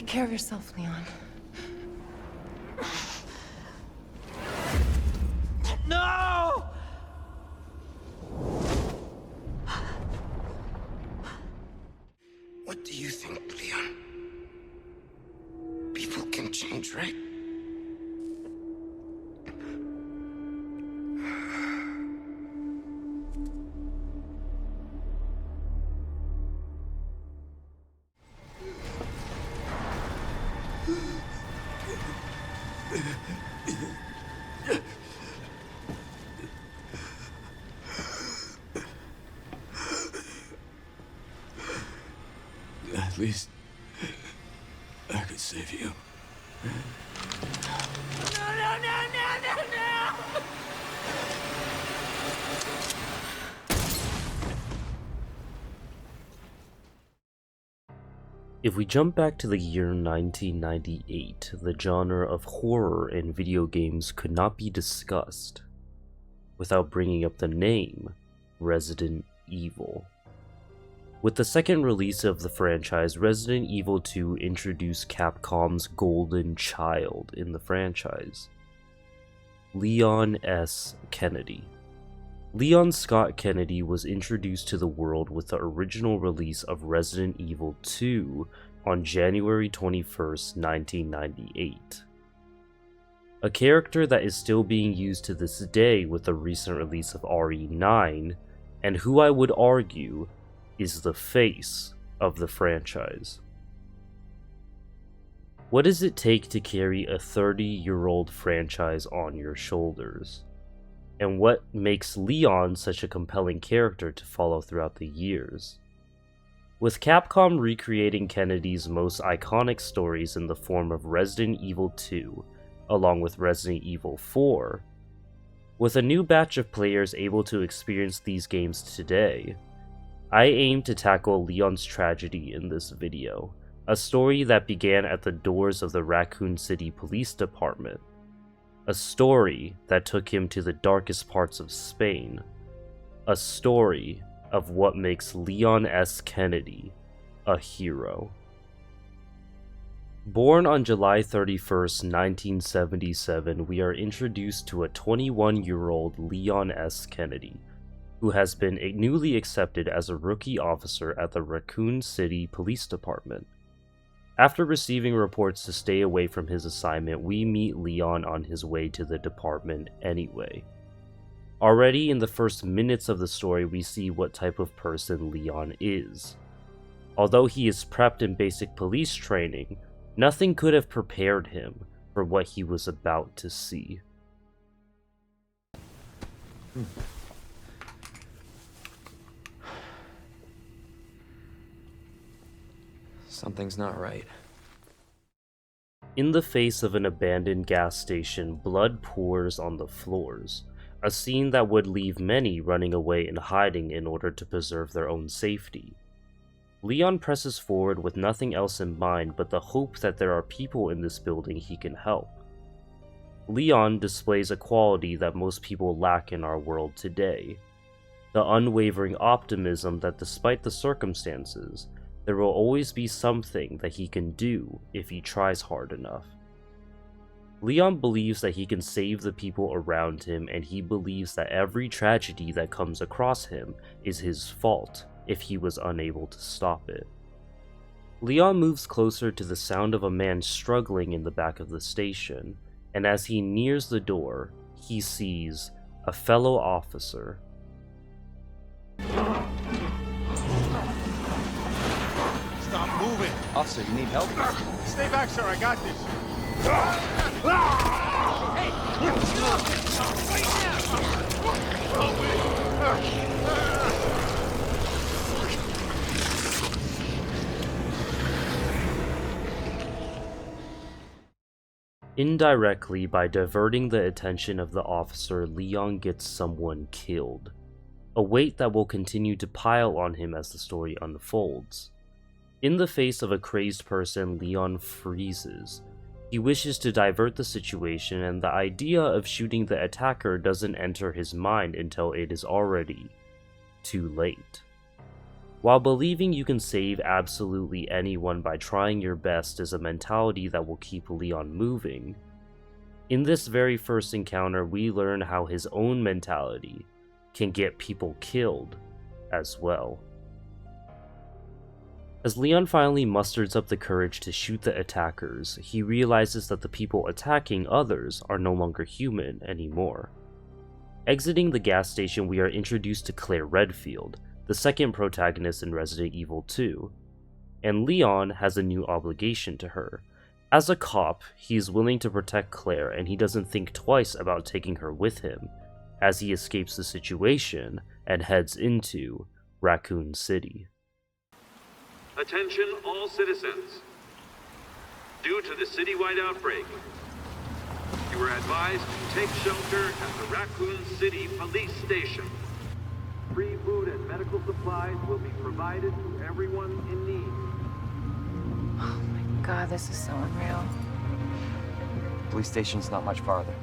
Take care of yourself, Leon. No! What do you think, Leon? People can change, right? At least I could save you. No! If we jump back to the year 1998, the genre of horror in video games could not be discussed without bringing up the name Resident Evil. With the second release of the franchise, Resident Evil 2 introduced Capcom's golden child in the franchise, Leon S. Kennedy. Leon Scott Kennedy was introduced to the world with the original release of Resident Evil 2 on January 21st, 1998. A character that is still being used to this day with the recent release of RE9, and who I would argue is the face of the franchise. What does it take to carry a 30-year-old franchise on your shoulders? And what makes Leon such a compelling character to follow throughout the years? With Capcom recreating Kennedy's most iconic stories in the form of Resident Evil 2, along with Resident Evil 4, with a new batch of players able to experience these games today, I aim to tackle Leon's tragedy in this video, a story that began at the doors of the Raccoon City Police Department, a story that took him to the darkest parts of Spain, a story of what makes Leon S. Kennedy a hero. Born on July 31st, 1977, we are introduced to a 21-year-old Leon S. Kennedy, who has been newly accepted as a rookie officer at the Raccoon City Police Department. After receiving reports to stay away from his assignment, we meet Leon on his way to the department anyway. Already in the first minutes of the story, we see what type of person Leon is. Although he is prepped in basic police training, nothing could have prepared him for what he was about to see. Something's not right. In the face of an abandoned gas station, blood pours on the floors, a scene that would leave many running away and hiding in order to preserve their own safety. Leon presses forward with nothing else in mind but the hope that there are people in this building he can help. Leon displays a quality that most people lack in our world today, the unwavering optimism that despite the circumstances, there will always be something that he can do if he tries hard enough. Leon believes that he can save the people around him, and he believes that every tragedy that comes across him is his fault if he was unable to stop it. Leon moves closer to the sound of a man struggling in the back of the station, and as he nears the door, he sees a fellow officer. Stop moving! Officer, you need help? Stay back, sir. I got this. Indirectly, by diverting the attention of the officer, Leon gets someone killed, a weight that will continue to pile on him as the story unfolds. In the face of a crazed person, Leon freezes. He wishes to divert the situation, and the idea of shooting the attacker doesn't enter his mind until it is already too late. While believing you can save absolutely anyone by trying your best is a mentality that will keep Leon moving, in this very first encounter we learn how his own mentality can get people killed as well. As Leon finally musters up the courage to shoot the attackers, he realizes that the people attacking others are no longer human anymore. Exiting the gas station, we are introduced to Claire Redfield, the second protagonist in Resident Evil 2, and Leon has a new obligation to her. As a cop, he is willing to protect Claire and he doesn't think twice about taking her with him, as he escapes the situation and heads into Raccoon City. Attention all citizens. Due to the citywide outbreak, you are advised to take shelter at the Raccoon City Police Station. Free food and medical supplies will be provided to everyone in need. Oh my god, this is so unreal. Police station's not much farther.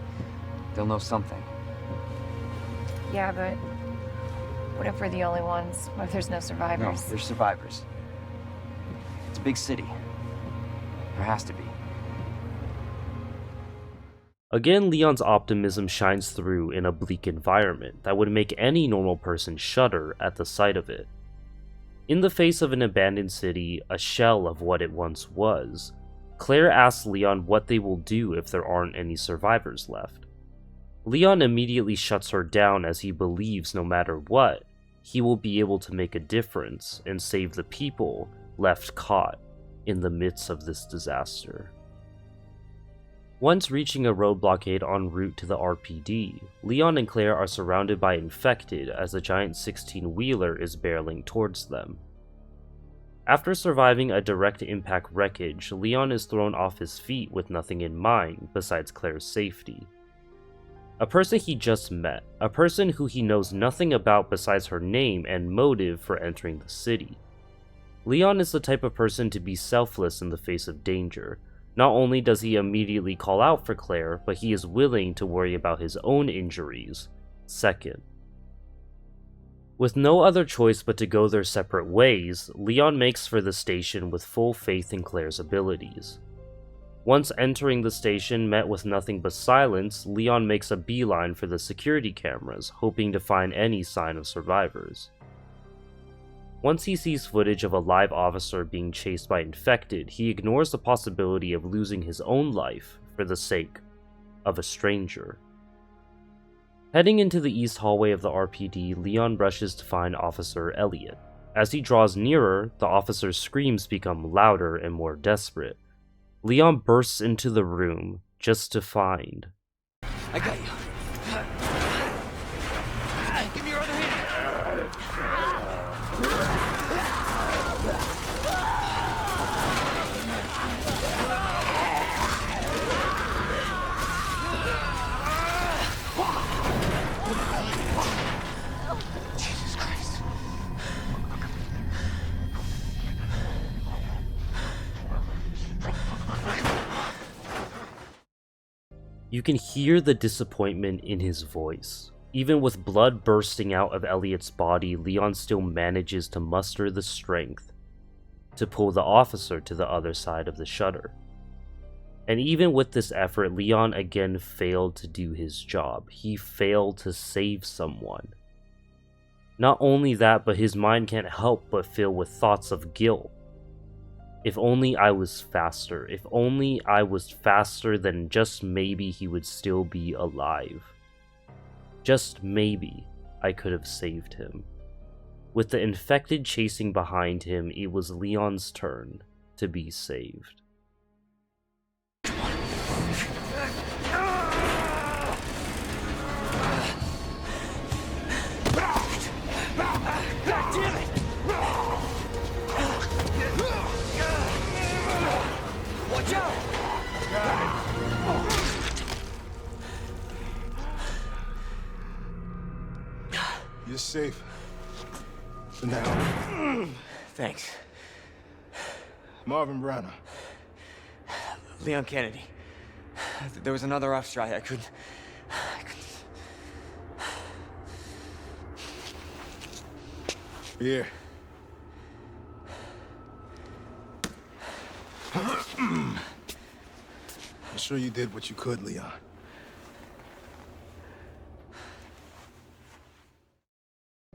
They'll know something. Yeah, but what if we're the only ones? What if there's no No, survivors? there's survivors. It's a big city. There has to be. Again, Leon's optimism shines through in a bleak environment that would make any normal person shudder at the sight of it. In the face of an abandoned city, a shell of what it once was, Claire asks Leon what they will do if there aren't any survivors left. Leon immediately shuts her down as he believes no matter what, he will be able to make a difference and save the people left caught in the midst of this disaster. Once reaching a road blockade en route to the RPD, Leon and Claire are surrounded by infected as a giant 16-wheeler is barreling towards them. After surviving a direct impact wreckage, Leon is thrown off his feet with nothing in mind besides Claire's safety. A person he just met, a person who he knows nothing about besides her name and motive for entering the city. Leon is the type of person to be selfless in the face of danger. Not only does he immediately call out for Claire, but he is willing to worry about his own injuries second. With no other choice but to go their separate ways, Leon makes for the station with full faith in Claire's abilities. Once entering the station met with nothing but silence, Leon makes a beeline for the security cameras, hoping to find any sign of survivors. Once he sees footage of a live officer being chased by infected, he ignores the possibility of losing his own life for the sake of a stranger. Heading into the east hallway of the RPD, Leon rushes to find Officer Elliot. As he draws nearer, the officer's screams become louder and more desperate. Leon bursts into the room just to find... I got you. Give me your other hand. Jesus Christ. You can hear the disappointment in his voice. Even with blood bursting out of Elliot's body, Leon still manages to muster the strength to pull the officer to the other side of the shutter. And even with this effort, Leon again failed to do his job. He failed to save someone. Not only that, but his mind can't help but fill with thoughts of guilt. If only I was faster. If only I was faster, then just maybe he would still be alive. Just maybe I could have saved him. With the infected chasing behind him, it was Leon's turn to be saved. Watch out! You're safe. For now. Thanks. Marvin Browner. Leon Kennedy. There was another officer I couldn't... Here. sure you did what you could, Leon.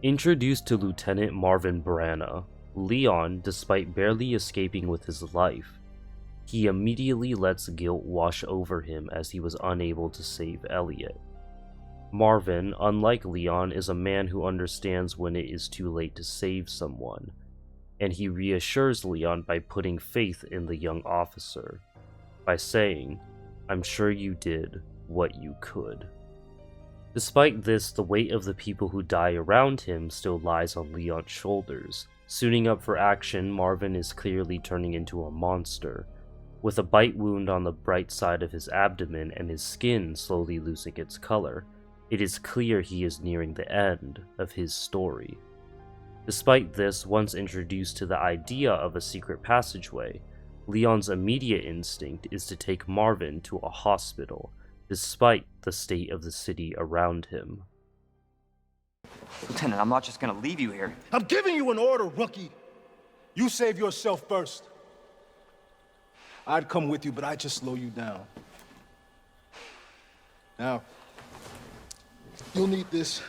Introduced to Lieutenant Marvin Brana, Leon, despite barely escaping with his life, he immediately lets guilt wash over him as he was unable to save Elliot. Marvin, unlike Leon, is a man who understands when it is too late to save someone, and he reassures Leon by putting faith in the young officer, by saying, "I'm sure you did what you could." Despite this, the weight of the people who die around him still lies on Leon's shoulders. Suiting up for action, Marvin is clearly turning into a monster, with a bite wound on the right side of his abdomen and his skin slowly losing its color. It is clear he is nearing the end of his story. Despite this, once introduced to the idea of a secret passageway, Leon's immediate instinct is to take Marvin to a hospital, despite the state of the city around him. Lieutenant, I'm not just gonna leave you here. I'm giving you an order, rookie. You save yourself first. I'd come with you, but I'd just slow you down. Now, you'll need this.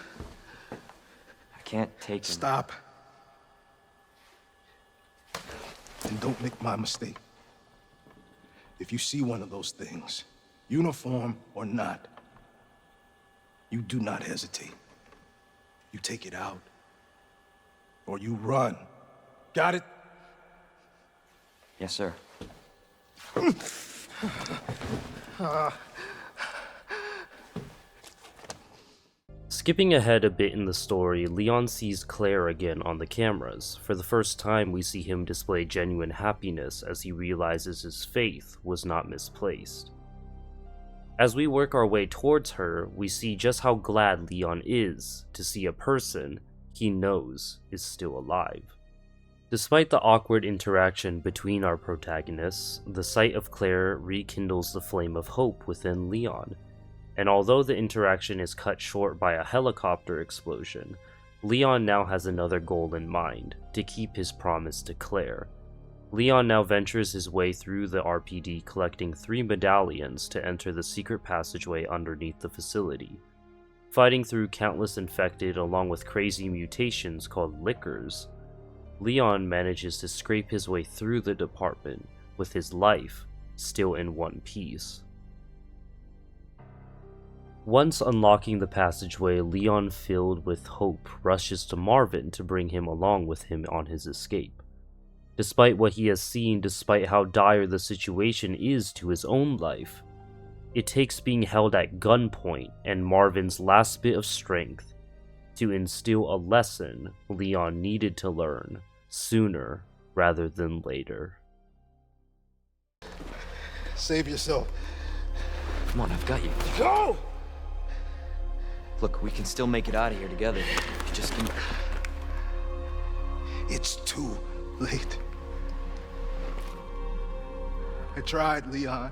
I can't take him. Stop. And don't make my mistake. If you see one of those things, uniform or not, you do not hesitate. You take it out, or you run. Got it? Yes, sir. Skipping ahead a bit in the story, Leon sees Claire again on the cameras. For the first time, we see him display genuine happiness as he realizes his faith was not misplaced. As we work our way towards her, we see just how glad Leon is to see a person he knows is still alive. Despite the awkward interaction between our protagonists, the sight of Claire rekindles the flame of hope within Leon. And although the interaction is cut short by a helicopter explosion, Leon now has another goal in mind: to keep his promise to Claire. Leon now ventures his way through the RPD, collecting 3 medallions to enter the secret passageway underneath the facility. Fighting through countless infected along with crazy mutations called lickers, Leon manages to scrape his way through the department with his life still in one piece. Once unlocking the passageway, Leon, filled with hope, rushes to Marvin to bring him along with him on his escape. Despite what he has seen, despite how dire the situation is to his own life, it takes being held at gunpoint and Marvin's last bit of strength to instill a lesson Leon needed to learn sooner rather than later. Save yourself. Come on, I've got you. Go! Look, we can still make it out of here together. Just keep... It's too late. I tried, Leon.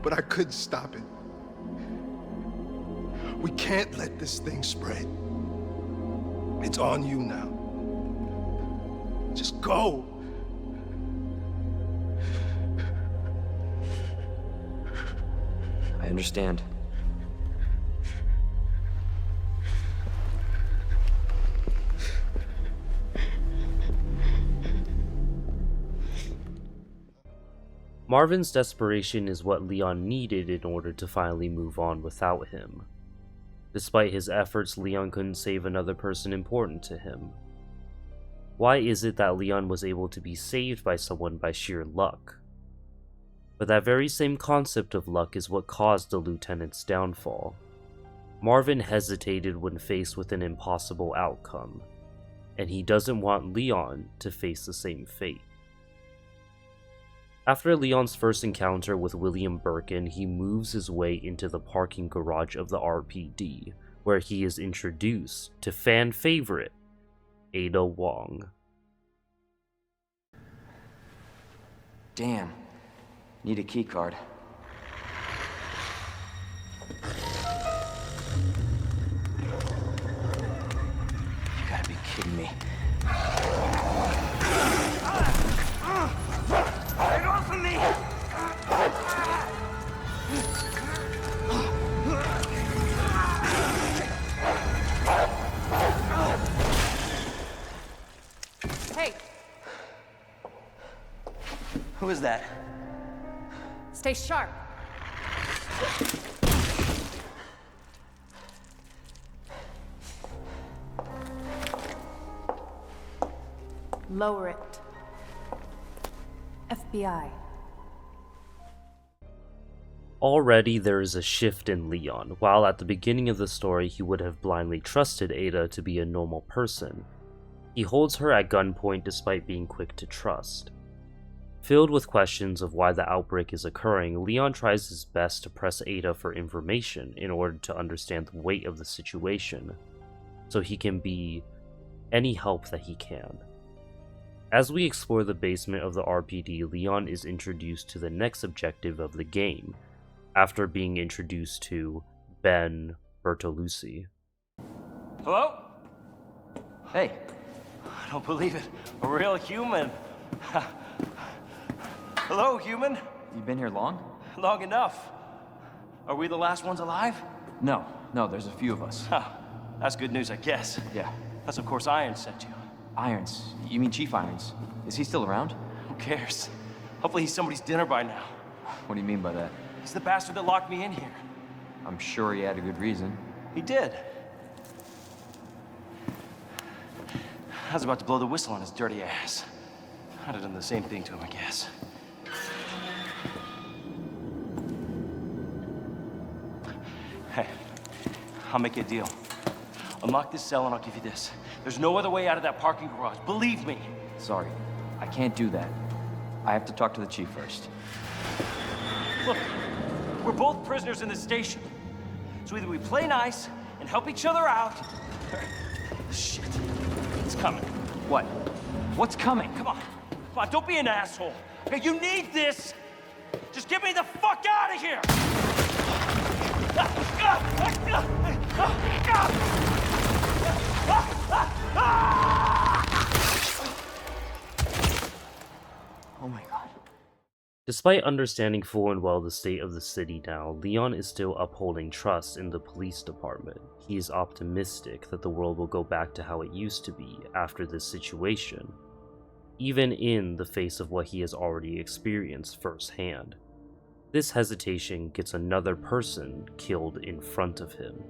But I couldn't stop it. We can't let this thing spread. It's on you now. Just go. I understand. Marvin's desperation is what Leon needed in order to finally move on without him. Despite his efforts, Leon couldn't save another person important to him. Why is it that Leon was able to be saved by someone by sheer luck? But that very same concept of luck is what caused the lieutenant's downfall. Marvin hesitated when faced with an impossible outcome, and he doesn't want Leon to face the same fate. After Leon's first encounter with William Birkin, he moves his way into the parking garage of the RPD, where he is introduced to fan favorite, Ada Wong. Damn. Need a key card. You gotta be kidding me. Get off of me! Who is that? Stay sharp. Lower it. FBI. Already there is a shift in Leon. While at the beginning of the story he would have blindly trusted Ada to be a normal person, he holds her at gunpoint despite being quick to trust. Filled with questions of why the outbreak is occurring, Leon tries his best to press Ada for information in order to understand the weight of the situation, so he can be any help that he can. As we explore the basement of the RPD, Leon is introduced to the next objective of the game, after being introduced to Ben Bertolucci. Hello? Hey. I don't believe it. A real human. Hello, human. You been here long? Long enough. Are we the last ones alive? No, there's a few of us. Huh. That's good news, I guess. Yeah. That's of course Iron sent you. Irons? You mean Chief Irons? Is he still around? Who cares? Hopefully he's somebody's dinner by now. What do you mean by that? He's the bastard that locked me in here. I'm sure he had a good reason. He did. I was about to blow the whistle on his dirty ass. I'd have done the same thing to him, I guess. Hey, I'll make you a deal. Unlock this cell and I'll give you this. There's no other way out of that parking garage, believe me. Sorry, I can't do that. I have to talk to the chief first. Look, we're both prisoners in this station. So either we play nice and help each other out, or... Shit, it's coming. What? What's coming? Come on, don't be an asshole. Okay, you need this. Just get me the fuck out of here. Oh my god. Despite understanding full and well the state of the city now, Leon is still upholding trust in the police department. He is optimistic that the world will go back to how it used to be after this situation, even in the face of what he has already experienced firsthand. This hesitation gets another person killed in front of him.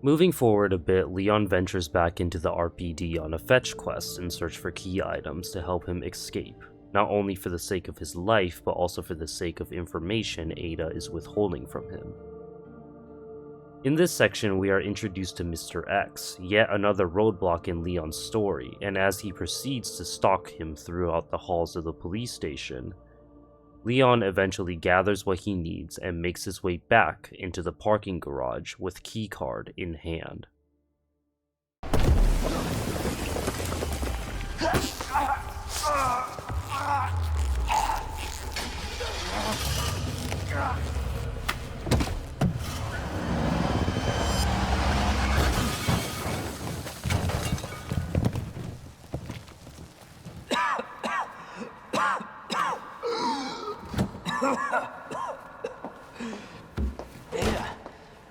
Moving forward a bit, Leon ventures back into the RPD on a fetch quest in search for key items to help him escape, not only for the sake of his life, but also for the sake of information Ada is withholding from him. In this section, we are introduced to Mr. X, yet another roadblock in Leon's story, and as he proceeds to stalk him throughout the halls of the police station, Leon eventually gathers what he needs and makes his way back into the parking garage with keycard in hand.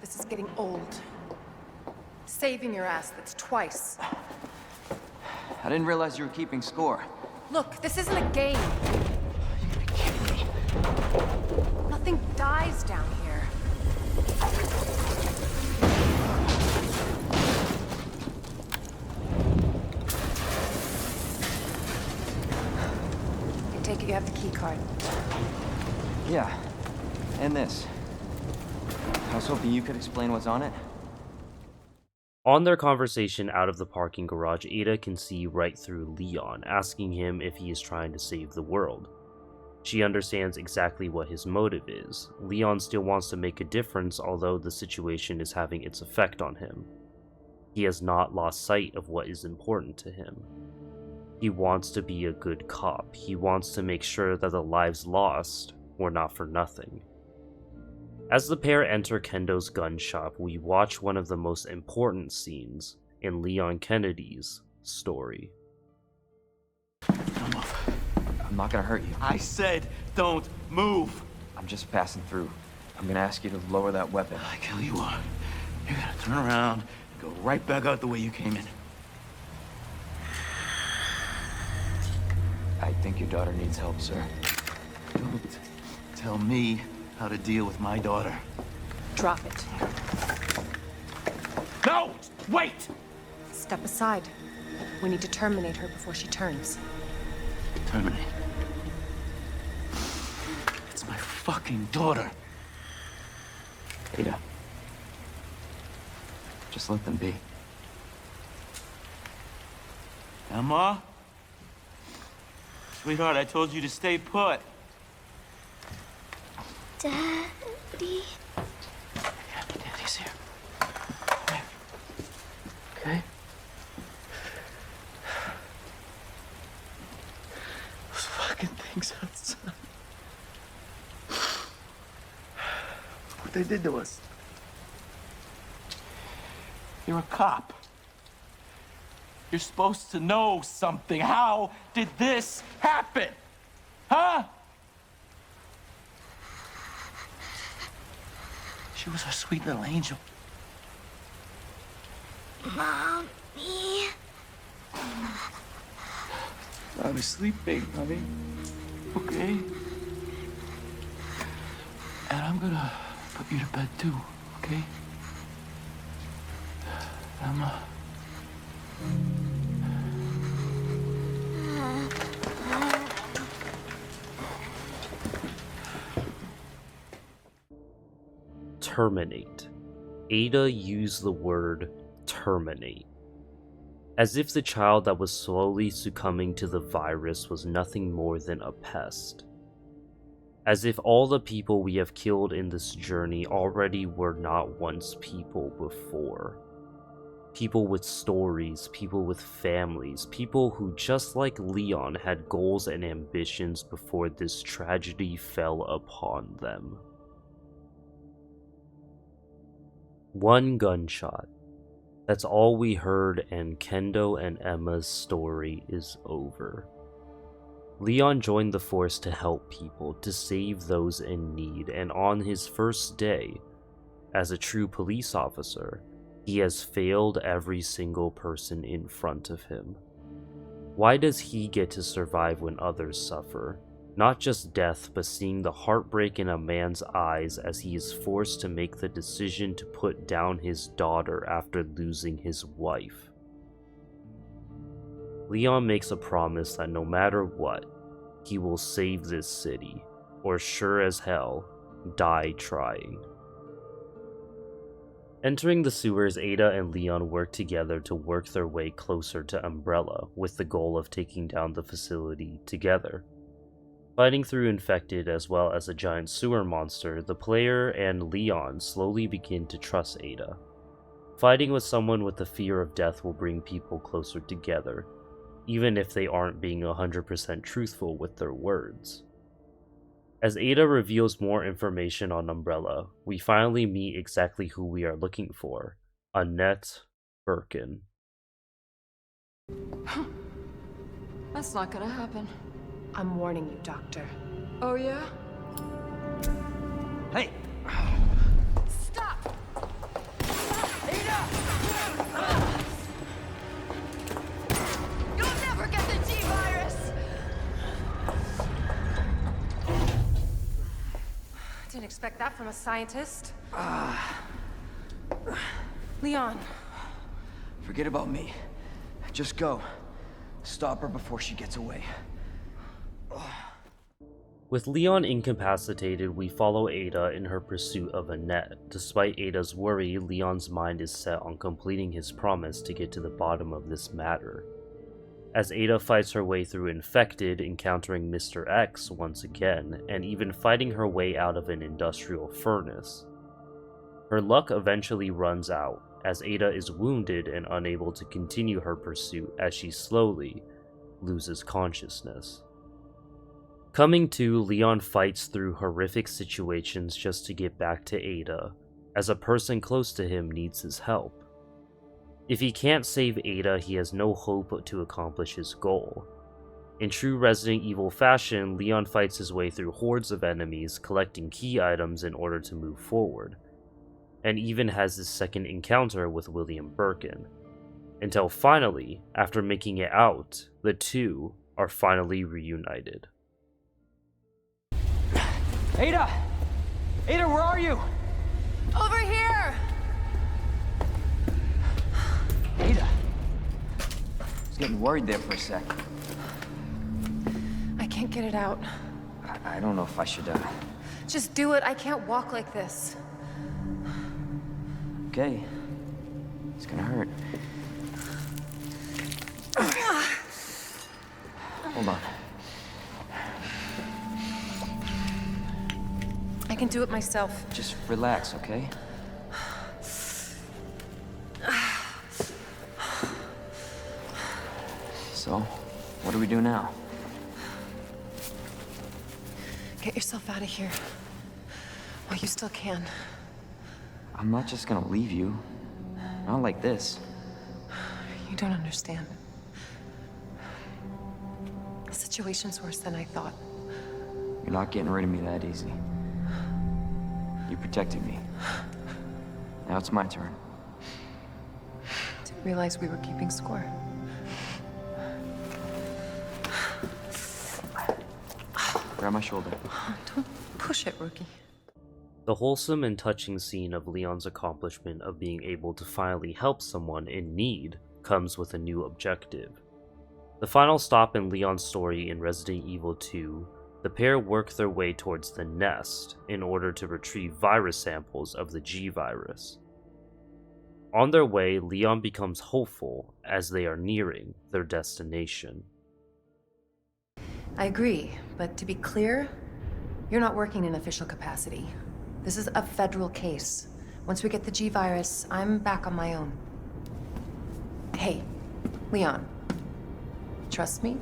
This is getting old. Saving your ass, that's twice. I didn't realize you were keeping score. Look, this isn't a game. You gotta be kidding me. Nothing dies down here. I take it you have the key card. Yeah, and this. I was hoping you could explain what's on it. On their conversation out of the parking garage, Ada can see right through Leon, asking him if he is trying to save the world. She understands exactly what his motive is. Leon still wants to make a difference, although the situation is having its effect on him. He has not lost sight of what is important to him. He wants to be a good cop. He wants to make sure that the lives lost were not for nothing. As the pair enter Kendo's gun shop, we watch one of the most important scenes in Leon Kennedy's story. Come on. I'm not gonna hurt you. I said, don't move. I'm just passing through. I'm gonna ask you to lower that weapon. I kill you what? You gotta turn around and go right back out the way you came in. I think your daughter needs help, sir. Don't tell me how to deal with my daughter. Drop it. No! Wait! Step aside. We need to terminate her before she turns. Terminate. It's my fucking daughter. Ada. Just let them be. Emma? Sweetheart, I told you to stay put. Daddy. Yeah, Daddy's here. Come here. Okay? Those fucking things outside. What they did to us. You're a cop. You're supposed to know something. How did this happen? Huh? She was our sweet little angel. Mommy. I was sleeping, honey. Okay? And I'm gonna put you to bed too, okay? Emma. Terminate. Ada used the word terminate. As if the child that was slowly succumbing to the virus was nothing more than a pest. As if all the people we have killed in this journey already were not once people before. People with stories, people with families, people who, just like Leon, had goals and ambitions before this tragedy fell upon them. One gunshot. That's all we heard, and Kendo and Emma's story is over. Leon joined the force to help people, to save those in need, and on his first day, as a true police officer, he has failed every single person in front of him. Why does he get to survive when others suffer? Not just death, but seeing the heartbreak in a man's eyes as he is forced to make the decision to put down his daughter after losing his wife. Leon makes a promise that no matter what, he will save this city, or sure as hell, die trying. Entering the sewers, Ada and Leon work together to work their way closer to Umbrella, with the goal of taking down the facility together. Fighting through infected as well as a giant sewer monster, the player and Leon slowly begin to trust Ada. Fighting with someone with the fear of death will bring people closer together, even if they aren't being 100% truthful with their words. As Ada reveals more information on Umbrella, we finally meet exactly who we are looking for, Annette Birkin. That's not gonna happen. I'm warning you, Doctor. Oh, yeah? Hey! Stop! You'll never get the T-virus! Didn't expect that from a scientist. Leon. Forget about me. Just go. Stop her before she gets away. With Leon incapacitated, we follow Ada in her pursuit of Annette. Despite Ada's worry, Leon's mind is set on completing his promise to get to the bottom of this matter. As Ada fights her way through Infected, encountering Mr. X once again, and even fighting her way out of an industrial furnace. Her luck eventually runs out, as Ada is wounded and unable to continue her pursuit as she slowly loses consciousness. Coming to, Leon fights through horrific situations just to get back to Ada, as a person close to him needs his help. If he can't save Ada, he has no hope to accomplish his goal. In true Resident Evil fashion, Leon fights his way through hordes of enemies, collecting key items in order to move forward, and even has his second encounter with William Birkin, until finally, after making it out, the two are finally reunited. Ada! Ada, where are you? Over here! Ada! I was getting worried there for a sec. I can't get it out. I don't know if I should, Just do it. I can't walk like this. Okay. It's gonna hurt. Hold on. I can do it myself. Just relax, okay? So, what do we do now? Get yourself out of here. While you still can. I'm not just gonna leave you. Not like this. You don't understand. The situation's worse than I thought. You're not getting rid of me that easy. You protected me. Now it's my turn. Didn't realize we were keeping score. Grab my shoulder. Don't push it, rookie. The wholesome and touching scene of Leon's accomplishment of being able to finally help someone in need comes with a new objective. The final stop in Leon's story in Resident Evil 2, the pair work their way towards the Nest in order to retrieve virus samples of the G virus. On their way, Leon becomes hopeful as they are nearing their destination. I agree, but to be clear, you're not working in official capacity. This is a federal case. Once we get the G virus, I'm back on my own. Hey, Leon. Trust me?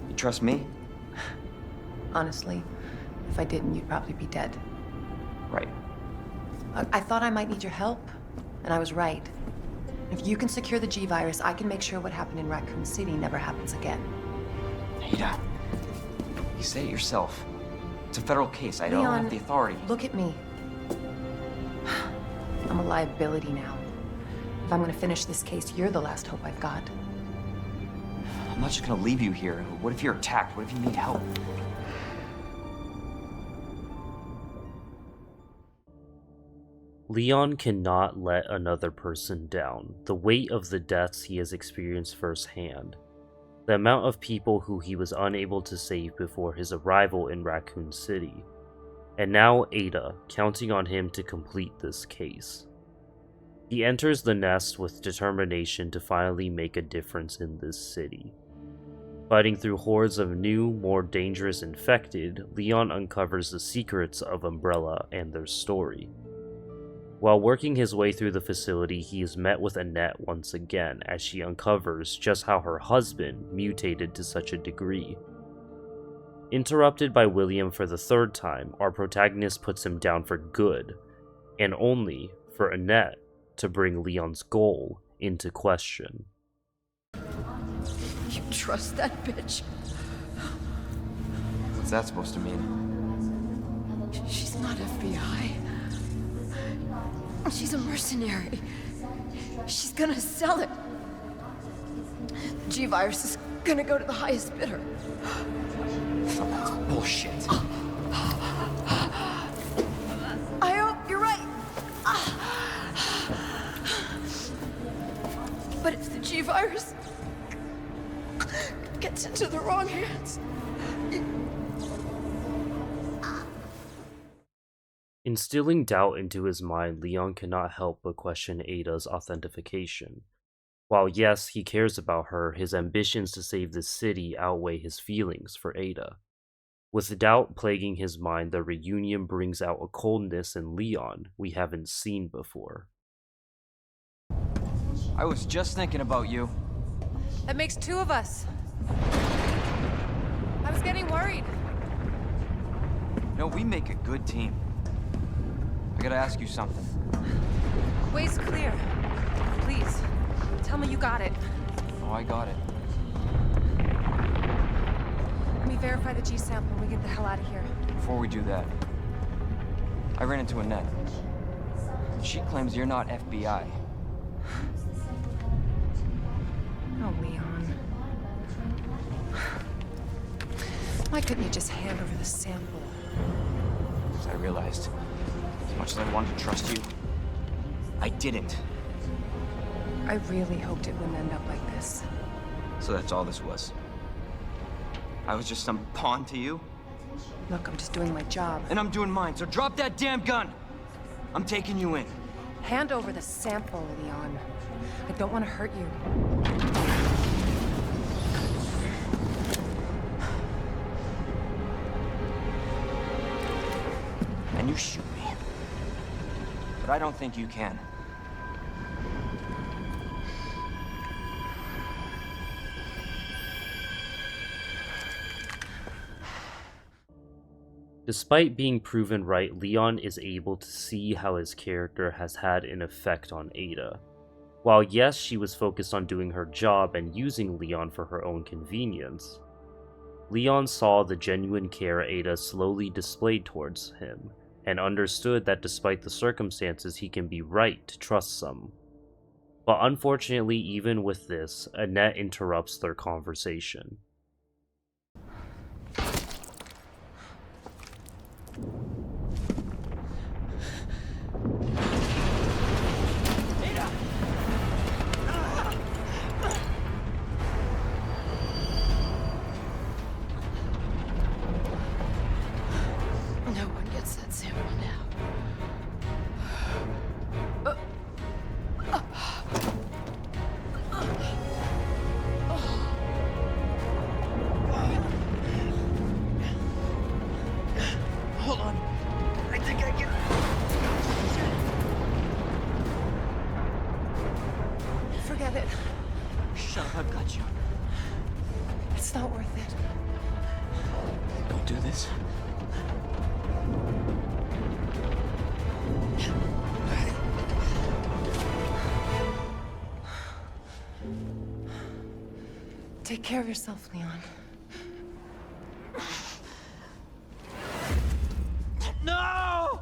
You trust me? Honestly, if I didn't, you'd probably be dead. Right. I thought I might need your help, and I was right. If you can secure the G virus, I can make sure what happened in Raccoon City never happens again. Ada, you say it yourself. It's a federal case. I don't have the authority. Look at me. I'm a liability now. If I'm gonna finish this case, you're the last hope I've got. I'm not just gonna leave you here. What if you're attacked? What if you need help? Leon cannot let another person down. The weight of the deaths he has experienced firsthand. The amount of people who he was unable to save before his arrival in Raccoon City. And now Ada, counting on him to complete this case. He enters the Nest with determination to finally make a difference in this city. Fighting through hordes of new, more dangerous infected, Leon uncovers the secrets of Umbrella and their story. While working his way through the facility, he is met with Annette once again as she uncovers just how her husband mutated to such a degree. Interrupted by William for the third time, our protagonist puts him down for good, and only for Annette to bring Leon's goal into question. You trust that bitch? What's that supposed to mean? She's not FBI. She's a mercenary. She's gonna sell it. G-Virus is gonna go to the highest bidder. That's bullshit. I hope you're right. But if the G-Virus gets into the wrong hands... Instilling doubt into his mind, Leon cannot help but question Ada's authentication. While yes, he cares about her, his ambitions to save the city outweigh his feelings for Ada. With doubt plaguing his mind, the reunion brings out a coldness in Leon we haven't seen before. I was just thinking about you. That makes two of us. I was getting worried. No, we make a good team. I gotta ask you something. Way's clear. Please, tell me you got it. Oh, I got it. Let me verify the G sample and we get the hell out of here. Before we do that, I ran into Annette. She claims you're not FBI. Oh, Leon. Why couldn't you just hand over the sample? As I realized, as much as I wanted to trust you, I didn't. I really hoped it wouldn't end up like this. So that's all this was. I was just some pawn to you? Look, I'm just doing my job. And I'm doing mine, so drop that damn gun! I'm taking you in. Hand over the sample, Leon. I don't want to hurt you. And you shoot me. But I don't think you can. Despite being proven right, Leon is able to see how his character has had an effect on Ada. While yes, she was focused on doing her job and using Leon for her own convenience, Leon saw the genuine care Ada slowly displayed towards him, and understood that despite the circumstances he can be right to trust some. But unfortunately, even with this, Annette interrupts their conversation. No one gets that sample now. Hold on. I think I can. Forget it. Shut up, I've got you. It's not worth it. Don't do this. Take care of yourself, Leon. No!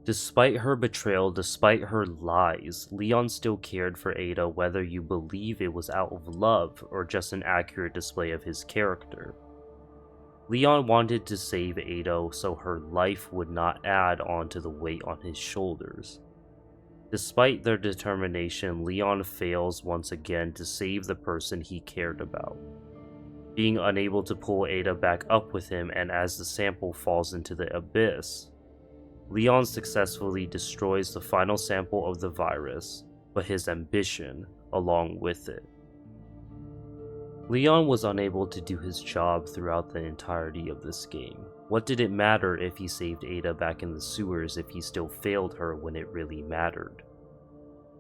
Despite her betrayal, despite her lies, Leon still cared for Ada whether you believe it was out of love or just an accurate display of his character. Leon wanted to save Ada so her life would not add on to the weight on his shoulders. Despite their determination, Leon fails once again to save the person he cared about, being unable to pull Ada back up with him, and as the sample falls into the abyss, Leon successfully destroys the final sample of the virus, but his ambition along with it. Leon was unable to do his job throughout the entirety of this game. What did it matter if he saved Ada back in the sewers if he still failed her when it really mattered?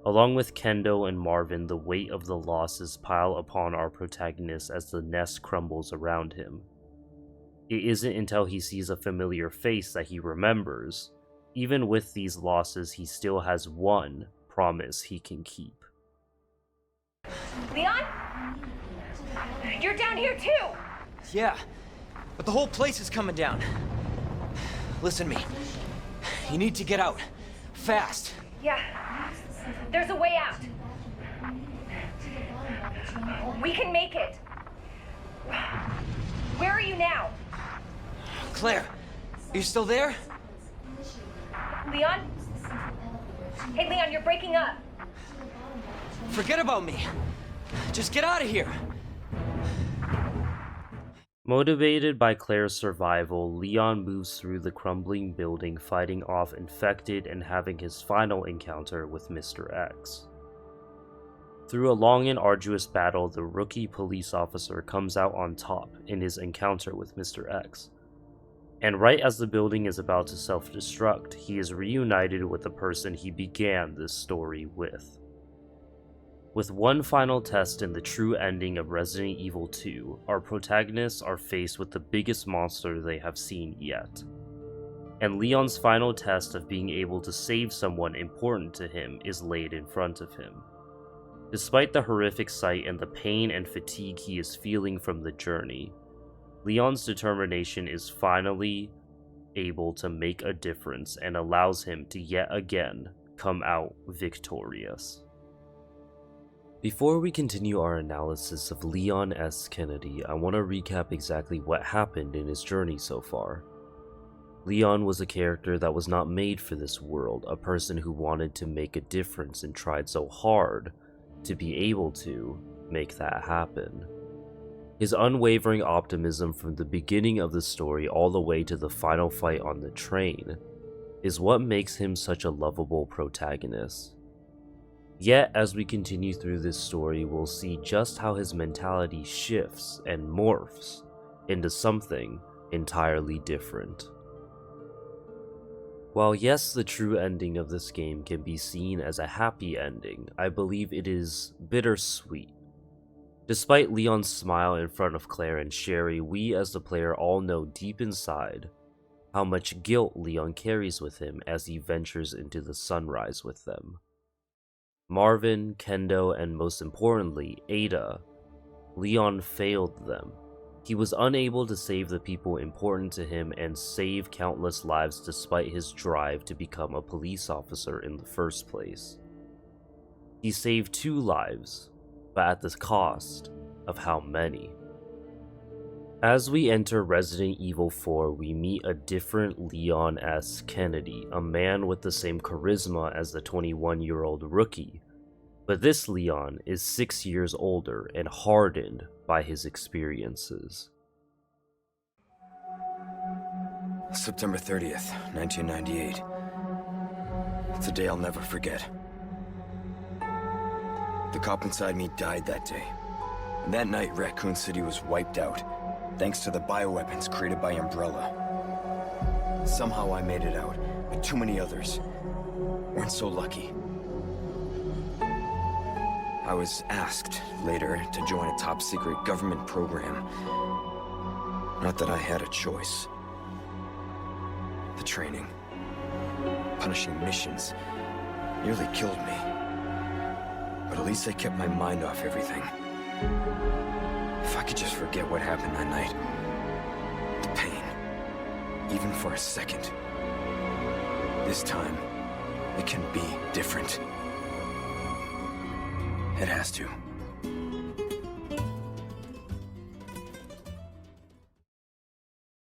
Along with Kendo and Marvin, the weight of the losses pile upon our protagonist as the nest crumbles around him. It isn't until he sees a familiar face that he remembers. Even with these losses, he still has one promise he can keep. Leon? You're down here too! Yeah, but the whole place is coming down. Listen to me. You need to get out. Fast. Yeah. There's a way out. We can make it. Where are you now? Claire, are you still there? Leon? Hey, Leon, you're breaking up. Forget about me. Just get out of here. Motivated by Claire's survival, Leon moves through the crumbling building, fighting off infected and having his final encounter with Mr. X. Through a long and arduous battle, the rookie police officer comes out on top in his encounter with Mr. X. And right as the building is about to self-destruct, he is reunited with the person he began this story with. With one final test in the true ending of Resident Evil 2, our protagonists are faced with the biggest monster they have seen yet. And Leon's final test of being able to save someone important to him is laid in front of him. Despite the horrific sight and the pain and fatigue he is feeling from the journey, Leon's determination is finally able to make a difference and allows him to yet again come out victorious. Before we continue our analysis of Leon S. Kennedy, I want to recap exactly what happened in his journey so far. Leon was a character that was not made for this world, a person who wanted to make a difference and tried so hard to be able to make that happen. His unwavering optimism from the beginning of the story all the way to the final fight on the train is what makes him such a lovable protagonist. Yet, as we continue through this story, we'll see just how his mentality shifts and morphs into something entirely different. While yes, the true ending of this game can be seen as a happy ending, I believe it is bittersweet. Despite Leon's smile in front of Claire and Sherry, we as the player all know deep inside how much guilt Leon carries with him as he ventures into the sunrise with them. Marvin, Kendo, and most importantly, Ada, Leon failed them. He was unable to save the people important to him and save countless lives despite his drive to become a police officer in the first place. He saved 2 lives, but at the cost of how many? As we enter Resident Evil 4, we meet a different Leon S. Kennedy, a man with the same charisma as the 21-year-old rookie, but this Leon is 6 years older and hardened by his experiences. September 30th, 1998. It's a day I'll never forget. The cop inside me died that day. And that night, Raccoon City was wiped out, thanks to the bioweapons created by Umbrella. Somehow I made it out, but too many others weren't so lucky. I was asked later to join a top-secret government program. Not that I had a choice. The training, punishing missions, nearly killed me. But at least I kept my mind off everything. If I could just forget what happened that night. The pain, even for a second. This time, it can be different. It has to.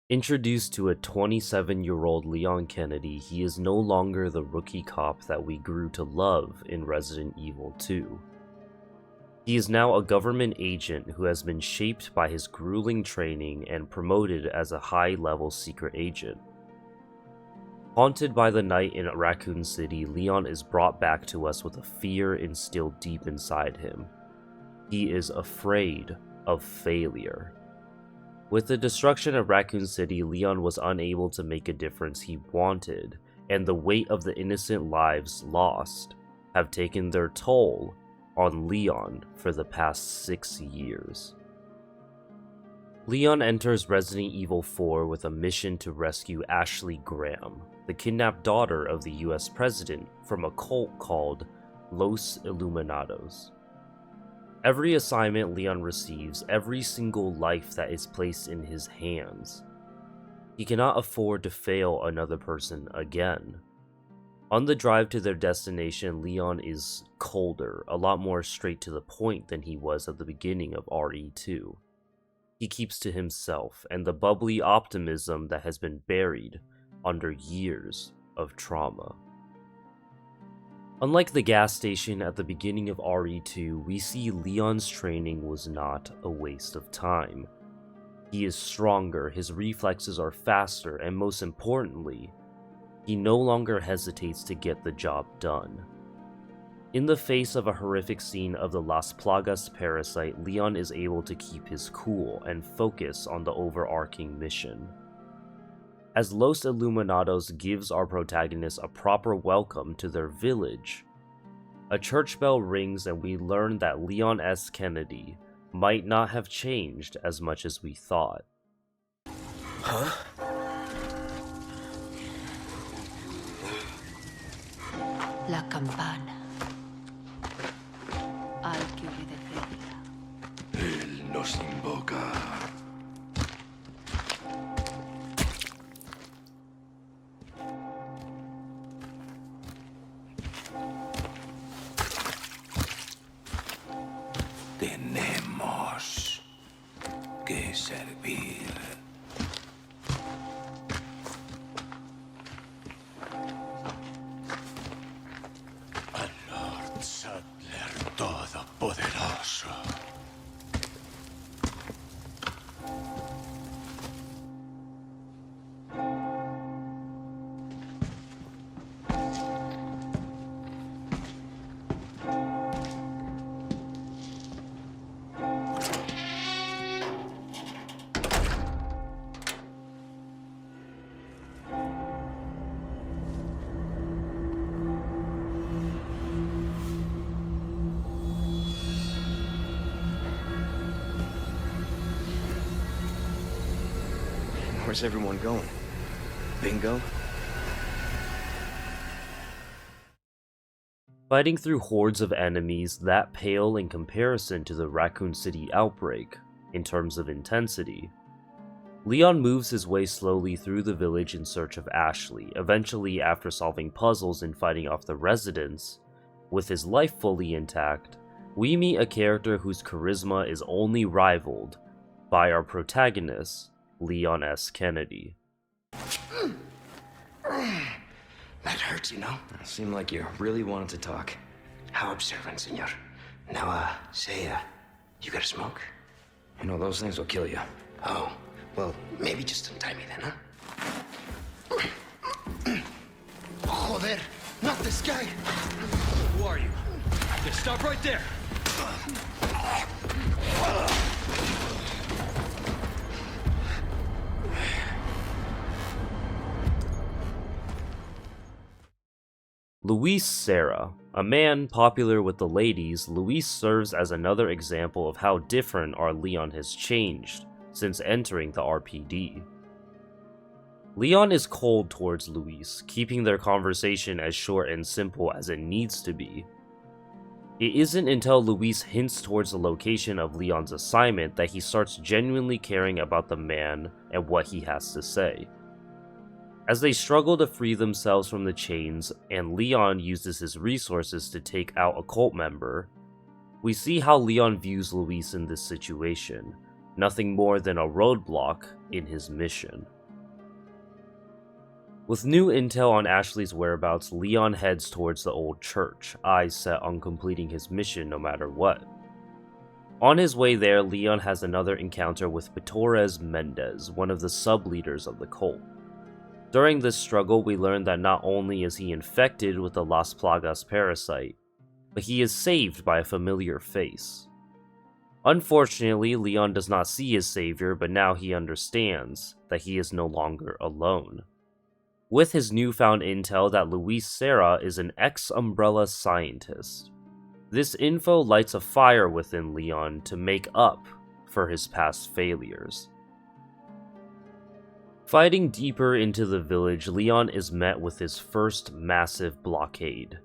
Introduced to a 27-year-old Leon Kennedy, he is no longer the rookie cop that we grew to love in Resident Evil 2. He is now a government agent who has been shaped by his grueling training and promoted as a high-level secret agent. Haunted by the night in Raccoon City, Leon is brought back to us with a fear instilled deep inside him. He is afraid of failure. With the destruction of Raccoon City, Leon was unable to make a difference he wanted, and the weight of the innocent lives lost have taken their toll on Leon for the past 6 years. Leon enters Resident Evil 4 with a mission to rescue Ashley Graham, the kidnapped daughter of the US president, from a cult called Los Illuminados. Every assignment Leon receives, every single life that is placed in his hands. He cannot afford to fail another person again. On the drive to their destination, Leon is colder, a lot more straight to the point than he was at the beginning of RE2. He keeps to himself and the bubbly optimism that has been buried under years of trauma. Unlike the gas station at the beginning of RE2, we see Leon's training was not a waste of time. He is stronger, his reflexes are faster, and most importantly, he no longer hesitates to get the job done. In the face of a horrific scene of the Las Plagas parasite, Leon is able to keep his cool and focus on the overarching mission. As Los Illuminados gives our protagonists a proper welcome to their village, a church bell rings and we learn that Leon S. Kennedy might not have changed as much as we thought. Huh? La campana. I'll give you the bell. Él nos invoca. servir. Al Lord Sattler Todopoderoso. Where's everyone going? Bingo? Fighting through hordes of enemies that pale in comparison to the Raccoon City outbreak in terms of intensity. Leon moves his way slowly through the village in search of Ashley. Eventually, after solving puzzles and fighting off the residents, with his life fully intact, we meet a character whose charisma is only rivaled by our protagonist, Leon S. Kennedy. That hurts, you know? It seemed like you really wanted to talk. How observant, senor. Now, say, you got a smoke? You know, those things will kill you. Oh, well, maybe just untie me then, huh? Joder, not this guy! Who are you? Okay, stop right there! Luis Serra. A man popular with the ladies, Luis serves as another example of how different our Leon has changed since entering the RPD. Leon is cold towards Luis, keeping their conversation as short and simple as it needs to be. It isn't until Luis hints towards the location of Leon's assignment that he starts genuinely caring about the man and what he has to say. As they struggle to free themselves from the chains, and Leon uses his resources to take out a cult member, we see how Leon views Luis in this situation, nothing more than a roadblock in his mission. With new intel on Ashley's whereabouts, Leon heads towards the old church, eyes set on completing his mission no matter what. On his way there, Leon has another encounter with Torres Mendez, one of the sub-leaders of the cult. During this struggle, we learn that not only is he infected with the Las Plagas parasite, but he is saved by a familiar face. Unfortunately, Leon does not see his savior, but now he understands that he is no longer alone. With his newfound intel that Luis Serra is an ex-Umbrella scientist, this info lights a fire within Leon to make up for his past failures. Fighting deeper into the village, Leon is met with his first massive blockade.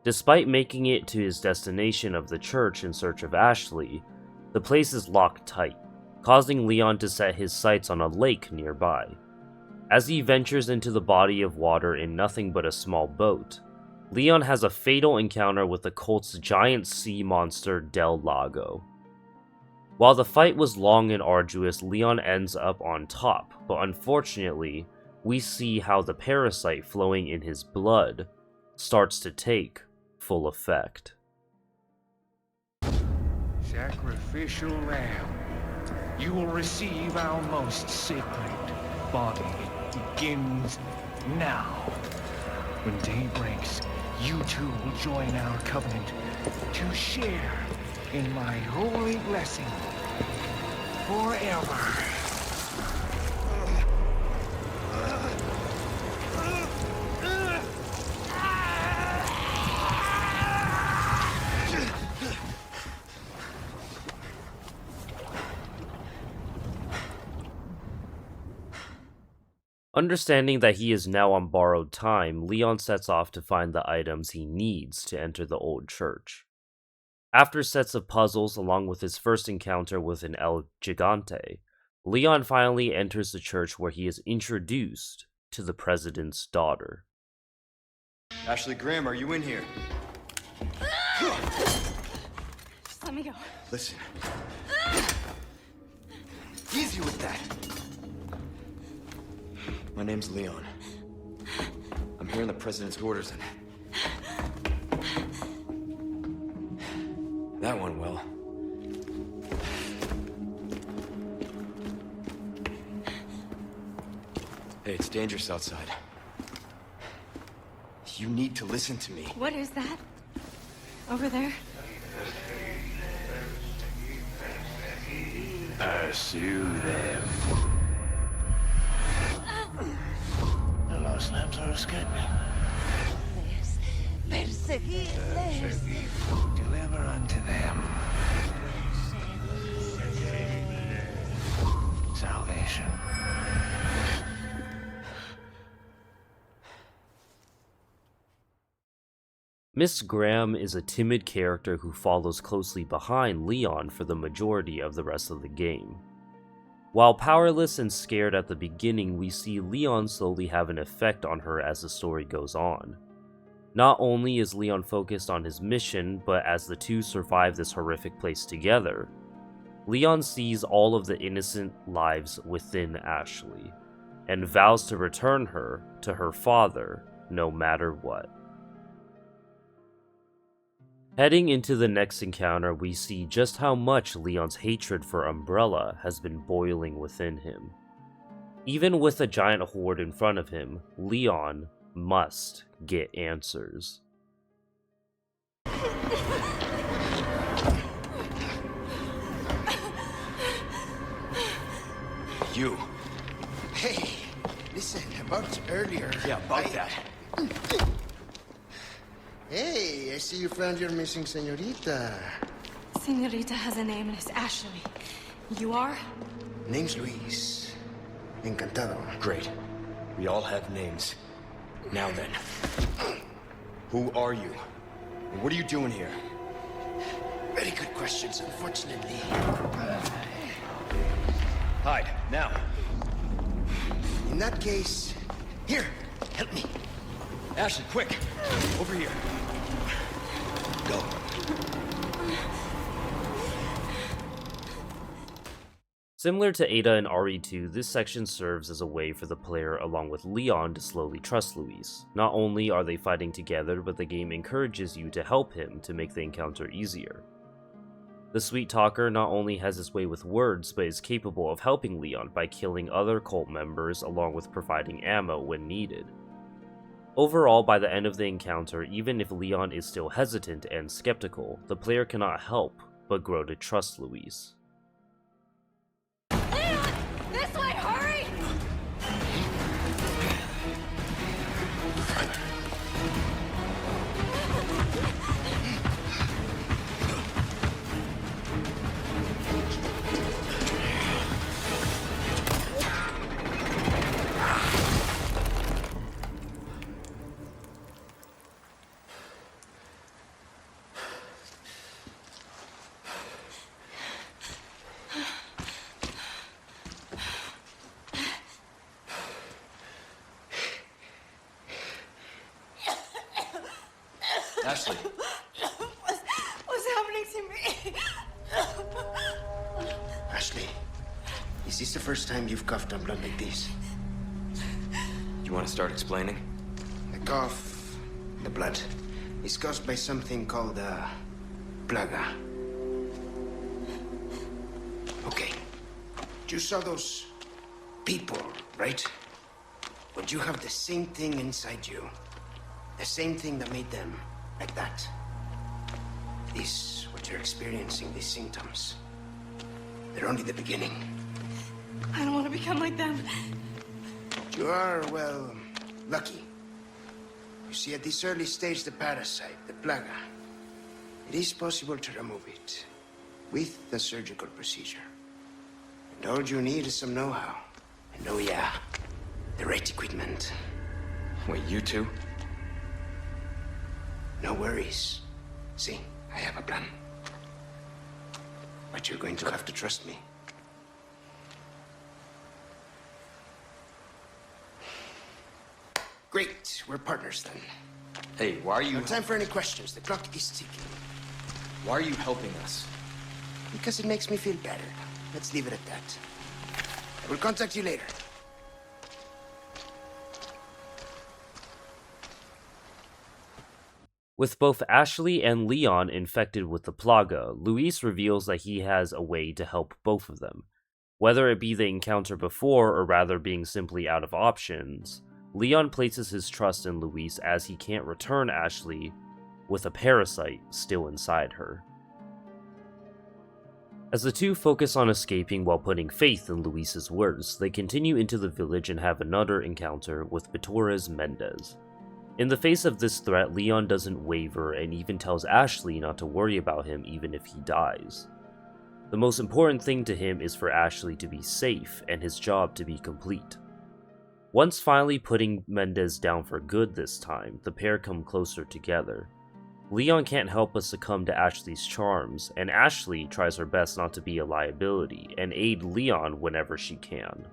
Despite making it to his destination of the church in search of Ashley, the place is locked tight, causing Leon to set his sights on a lake nearby. As he ventures into the body of water in nothing but a small boat, Leon has a fatal encounter with the cult's giant sea monster Del Lago. While the fight was long and arduous, Leon ends up on top, but unfortunately, we see how the parasite flowing in his blood starts to take full effect. Sacrificial lamb, you will receive our most sacred body. Begins now. When day breaks, you too will join our covenant to share in my holy blessing forever. Understanding that he is now on borrowed time, Leon sets off to find the items he needs to enter the old church. After sets of puzzles along with his first encounter with an El Gigante, Leon finally enters the church where he is introduced to the president's daughter. Ashley Graham, are you in here? Just let me go. Listen. Easy with that. My name's Leon. I'm here in the President's orders and... That went well. Hey, it's dangerous outside. You need to listen to me. What is that? Over there? Pursue them. The lost lambs are escaping. Perseguirles. Deliver unto them salvation. Miss Graham is a timid character who follows closely behind Leon for the majority of the rest of the game. While powerless and scared at the beginning, we see Leon slowly have an effect on her as the story goes on. Not only is Leon focused on his mission, but as the two survive this horrific place together, Leon sees all of the innocent lives within Ashley, and vows to return her to her father no matter what. Heading into the next encounter, we see just how much Leon's hatred for Umbrella has been boiling within him. Even with a giant horde in front of him, Leon must get answers. You. Hey, listen, about earlier... Yeah, about that. Hey, I see you found your missing señorita. Señorita has a name and it's Ashley. You are? Name's Luis. Encantado. Great. We all have names. Now then. Who are you? And what are you doing here? Very good questions, unfortunately. Hide, now. In that case... Here, help me. Ashley, quick! Over here. Go. Similar to Ada and RE2, this section serves as a way for the player along with Leon to slowly trust Luis. Not only are they fighting together, but the game encourages you to help him to make the encounter easier. The Sweet Talker not only has his way with words, but is capable of helping Leon by killing other cult members along with providing ammo when needed. Overall, by the end of the encounter, even if Leon is still hesitant and skeptical, the player cannot help but grow to trust Luis. Leon! This way, hurry! Ashley. What's happening to me? Ashley, is this the first time you've coughed on blood like this? You want to start explaining? The cough, the blood, is caused by something called plaga. Okay. You saw those people, right? But you have the same thing inside you. The same thing that made them like that. This, what you're experiencing, these symptoms, they're only the beginning. I don't want to become like them. You are, well, lucky. You see, at this early stage, the parasite, the plaga, it is possible to remove it with a surgical procedure. And all you need is some know-how. And oh yeah, the right equipment. Wait, you two? No worries. See, I have a plan. But you're going to have to trust me. Great, we're partners then. Hey, why are you... No time for any questions. The clock is ticking. Why are you helping us? Because it makes me feel better. Let's leave it at that. We'll contact you later. With both Ashley and Leon infected with the Plaga, Luis reveals that he has a way to help both of them. Whether it be the encounter before or rather being simply out of options, Leon places his trust in Luis as he can't return Ashley with a parasite still inside her. As the two focus on escaping while putting faith in Luis's words, they continue into the village and have another encounter with Torres Mendez. In the face of this threat, Leon doesn't waver and even tells Ashley not to worry about him even if he dies. The most important thing to him is for Ashley to be safe and his job to be complete. Once finally putting Mendez down for good this time, the pair come closer together. Leon can't help but succumb to Ashley's charms, and Ashley tries her best not to be a liability and aid Leon whenever she can.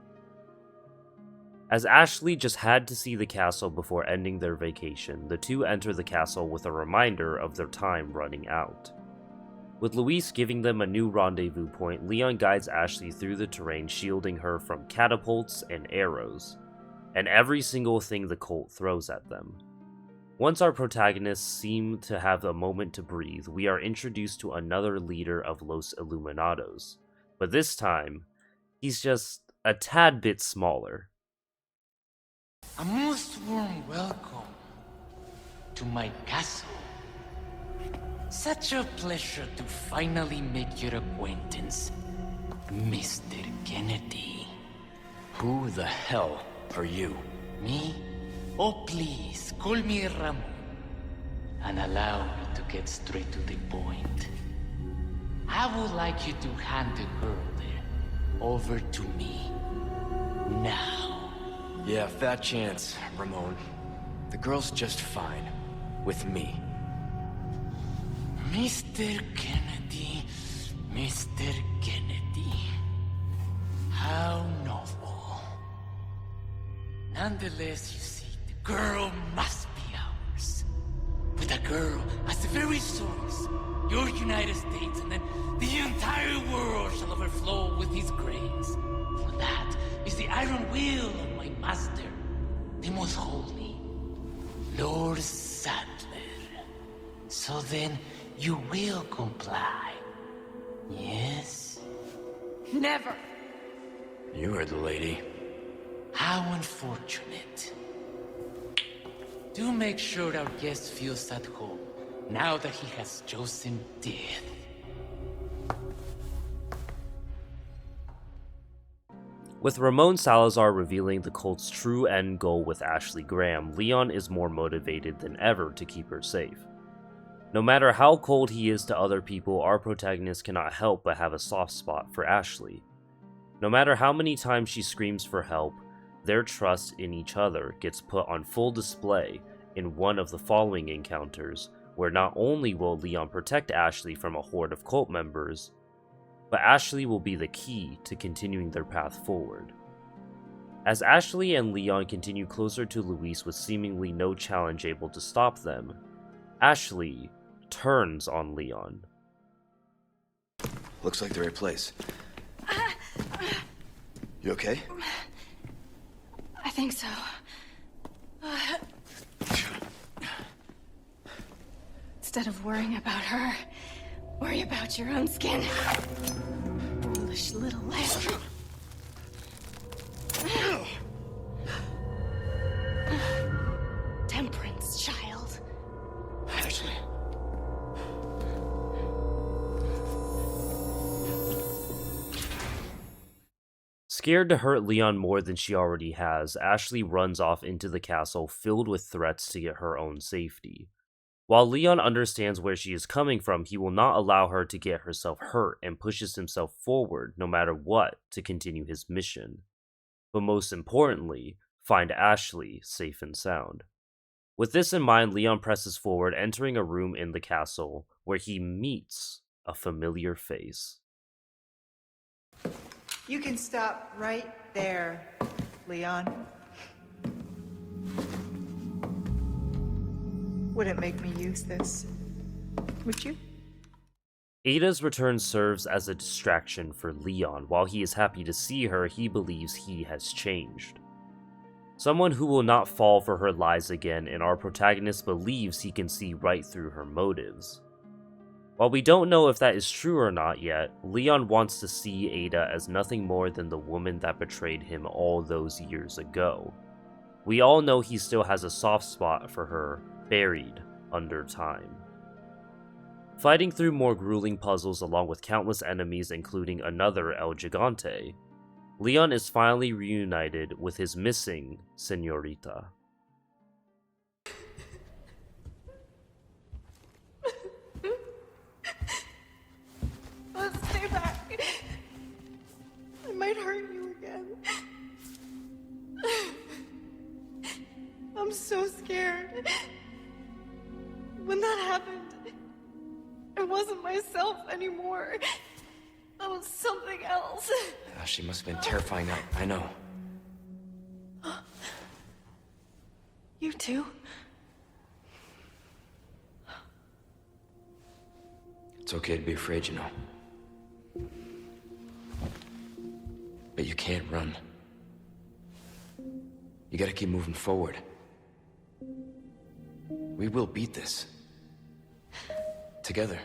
As Ashley just had to see the castle before ending their vacation, the two enter the castle with a reminder of their time running out. With Luis giving them a new rendezvous point, Leon guides Ashley through the terrain, shielding her from catapults and arrows, and every single thing the cult throws at them. Once our protagonists seem to have a moment to breathe, we are introduced to another leader of Los Illuminados, but this time, he's just a tad bit smaller. A most warm welcome to my castle. Such a pleasure to finally make your acquaintance, Mr. Kennedy. Who the hell are you? Me? Oh, please, call me Ramon. And allow me to get straight to the point. I would like you to hand the girl there over to me. Now. Yeah, fat chance, Ramon. The girl's just fine. With me. Mr. Kennedy, Mr. Kennedy. How novel. Nonetheless, you see, the girl must be ours. With a girl as the very source, your United States and then the entire world shall overflow with his grace. For that is the iron will of my master, the most holy, Lord Sadler. So then, you will comply, yes? Never! You heard the lady. How unfortunate. Do make sure our guest feels at home, now that he has chosen death. With Ramon Salazar revealing the cult's true end goal with Ashley Graham, Leon is more motivated than ever to keep her safe. No matter how cold he is to other people, our protagonist cannot help but have a soft spot for Ashley. No matter how many times she screams for help, their trust in each other gets put on full display in one of the following encounters, where not only will Leon protect Ashley from a horde of cult members, but Ashley will be the key to continuing their path forward. As Ashley and Leon continue closer to Luis with seemingly no challenge able to stop them, Ashley turns on Leon. Looks like the right place. You okay? I think so. Instead of worrying about her, worry about your own skin. Foolish little lamb. Temperance, child. Ashley. Scared to hurt Leon more than she already has, Ashley runs off into the castle filled with threats to get her own safety. While Leon understands where she is coming from, he will not allow her to get herself hurt and pushes himself forward no matter what to continue his mission. But most importantly, find Ashley safe and sound. With this in mind, Leon presses forward, entering a room in the castle where he meets a familiar face. You can stop right there, Leon. Wouldn't make me use this, would you? Ada's return serves as a distraction for Leon. While he is happy to see her, he believes he has changed. Someone who will not fall for her lies again, and our protagonist believes he can see right through her motives. While we don't know if that is true or not yet, Leon wants to see Ada as nothing more than the woman that betrayed him all those years ago. We all know he still has a soft spot for her, buried under time. Fighting through more grueling puzzles along with countless enemies including another El Gigante, Leon is finally reunited with his missing señorita. Let's stay back. I might hurt you again. I'm so scared. When that happened, I wasn't myself anymore. I was something else. She must have been terrifying. I know. You too? It's okay to be afraid, you know. But you can't run. You gotta keep moving forward. We will beat this. Together.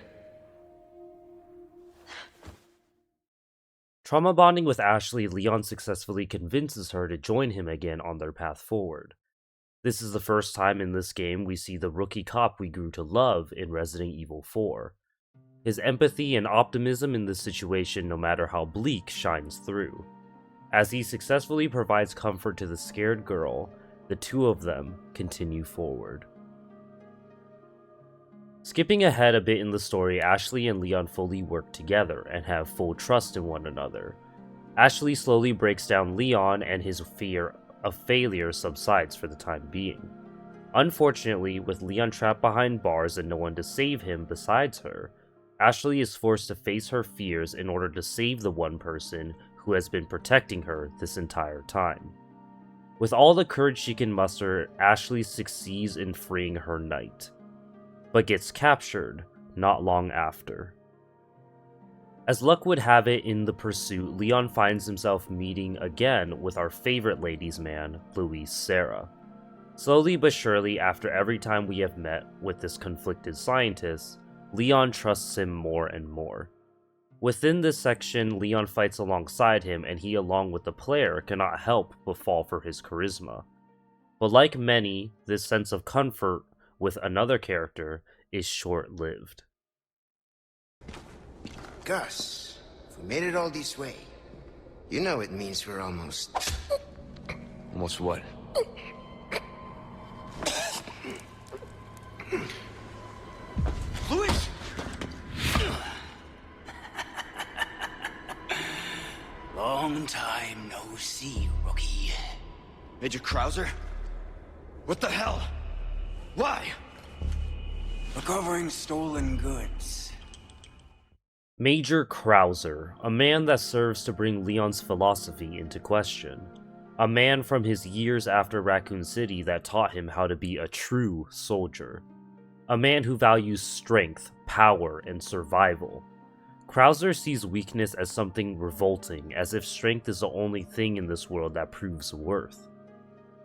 Trauma bonding with Ashley, Leon successfully convinces her to join him again on their path forward. This is the first time in this game we see the rookie cop we grew to love in Resident Evil 4. His empathy and optimism in this situation, no matter how bleak, shines through. As he successfully provides comfort to the scared girl, the two of them continue forward. Skipping ahead a bit in the story, Ashley and Leon fully work together and have full trust in one another. Ashley slowly breaks down Leon and his fear of failure subsides for the time being. Unfortunately, with Leon trapped behind bars and no one to save him besides her, Ashley is forced to face her fears in order to save the one person who has been protecting her this entire time. With all the courage she can muster, Ashley succeeds in freeing her knight, but gets captured not long after. As luck would have it in the pursuit, Leon finds himself meeting again with our favorite ladies' man, Luis Serra. Slowly but surely, after every time we have met with this conflicted scientist, Leon trusts him more and more. Within this section, Leon fights alongside him, and he, along with the player, cannot help but fall for his charisma. But like many, this sense of comfort with another character is short-lived. Gus, if we made it all this way, you know it means we're almost... Almost what? Luis! Long time no see, rookie. Major Krauser? What the hell? Why? Recovering stolen goods. Major Krauser, a man that serves to bring Leon's philosophy into question. A man from his years after Raccoon City that taught him how to be a true soldier. A man who values strength, power, and survival. Krauser sees weakness as something revolting, as if strength is the only thing in this world that proves worth.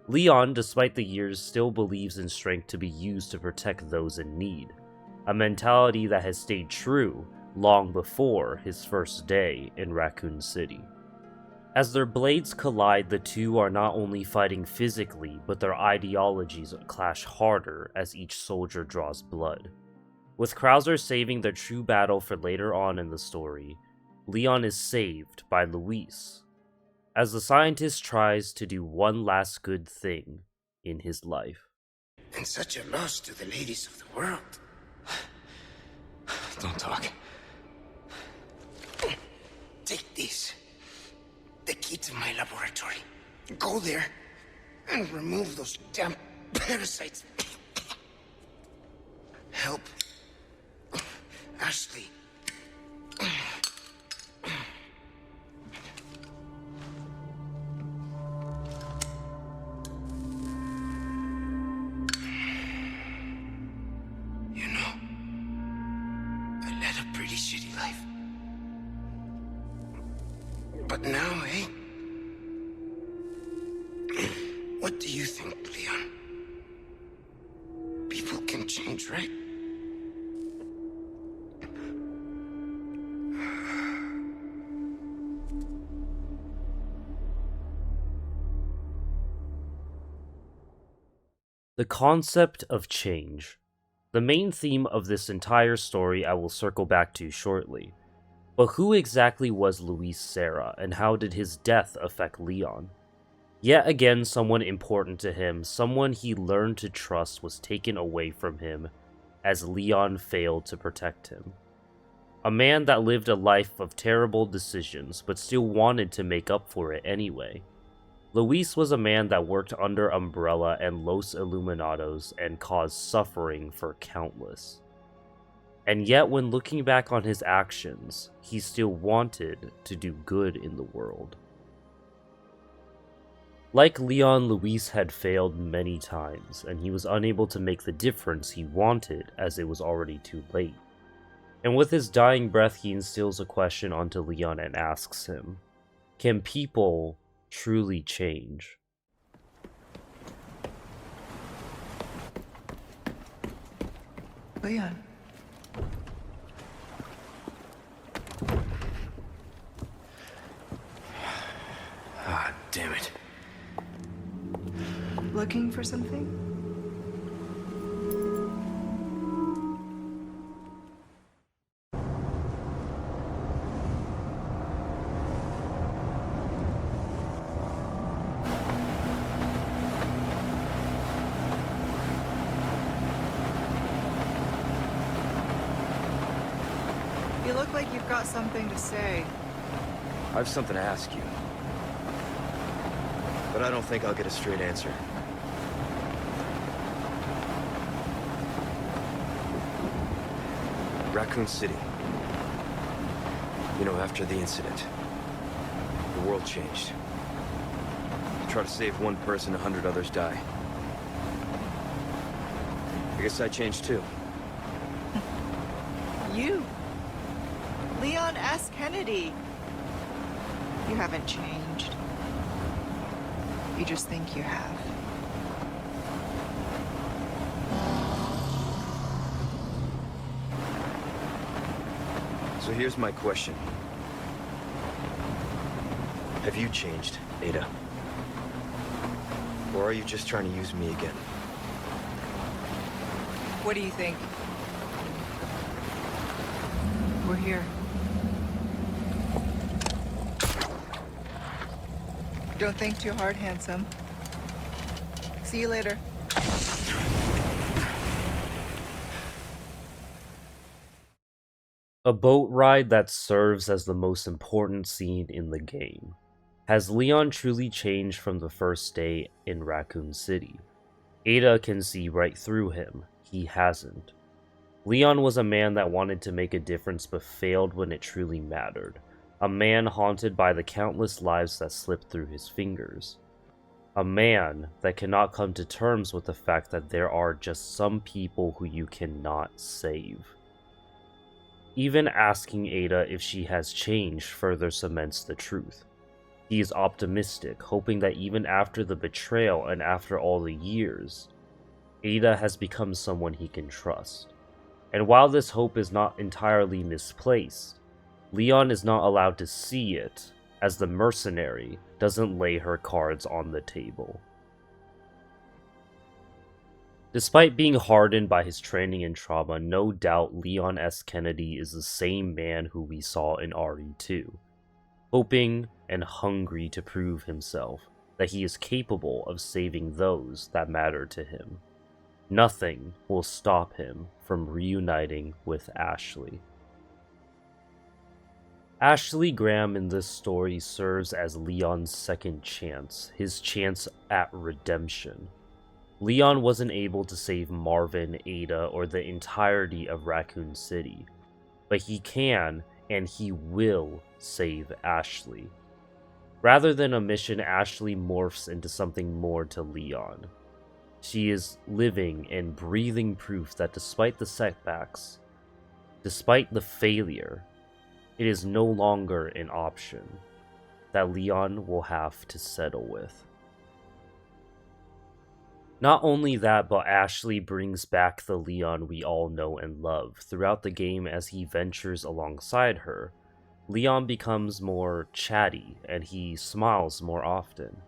Leon, despite the years, still believes in strength to be used to protect those in need. A mentality that has stayed true long before his first day in Raccoon City. As their blades collide, the two are not only fighting physically, but their ideologies clash harder as each soldier draws blood. With Krauser saving their true battle for later on in the story, Leon is saved by Luis, as the scientist tries to do one last good thing in his life. And such a loss to the ladies of the world. Don't talk. Take this. The key to my laboratory. Go there and remove those damn parasites. Help Ashley. You know, I led a pretty shitty But now, eh? What do you think, Leon? People can change, right? The concept of change. The main theme of this entire story I will circle back to shortly. But who exactly was Luis Serra, and how did his death affect Leon? Yet again, someone important to him, someone he learned to trust, was taken away from him as Leon failed to protect him. A man that lived a life of terrible decisions, but still wanted to make up for it anyway. Luis was a man that worked under Umbrella and Los Illuminados and caused suffering for countless. And yet, when looking back on his actions, he still wanted to do good in the world. Like Leon, Luis had failed many times, and he was unable to make the difference he wanted as it was already too late. And with his dying breath, he instills a question onto Leon and asks him, can people truly change? Leon. Ah, damn it. Looking for something? You look like you've got something to say. I have something to ask you. But I don't think I'll get a straight answer. Raccoon City. You know, after the incident, the world changed. You try to save one person, 100 others die. I guess I changed too. You? Leon S. Kennedy. You haven't changed. You just think you have. So here's my question. Have you changed, Ada? Or are you just trying to use me again? What do you think? We're here. Don't think too hard, handsome. See you later. A boat ride that serves as the most important scene in the game. Has Leon truly changed from the first day in Raccoon City? Ada can see right through him. He hasn't. Leon was a man that wanted to make a difference but failed when it truly mattered. A man haunted by the countless lives that slipped through his fingers. A man that cannot come to terms with the fact that there are just some people who you cannot save. Even asking Ada if she has changed further cements the truth. He is optimistic, hoping that even after the betrayal and after all the years, Ada has become someone he can trust. And while this hope is not entirely misplaced, Leon is not allowed to see it, as the mercenary doesn't lay her cards on the table. Despite being hardened by his training and trauma, no doubt Leon S. Kennedy is the same man who we saw in RE2, hoping and hungry to prove himself that he is capable of saving those that matter to him. Nothing will stop him from reuniting with Ashley. Ashley Graham in this story serves as Leon's second chance, his chance at redemption. Leon wasn't able to save Marvin, Ada, or the entirety of Raccoon City, but he can and he will save Ashley. Rather than a mission, Ashley morphs into something more to Leon. She is living and breathing proof that despite the setbacks, despite the failure, it is no longer an option. that Leon will have to settle with. Not only that, but Ashley brings back the Leon we all know and love. Throughout the game, as he ventures alongside her, Leon becomes more chatty and he smiles more often.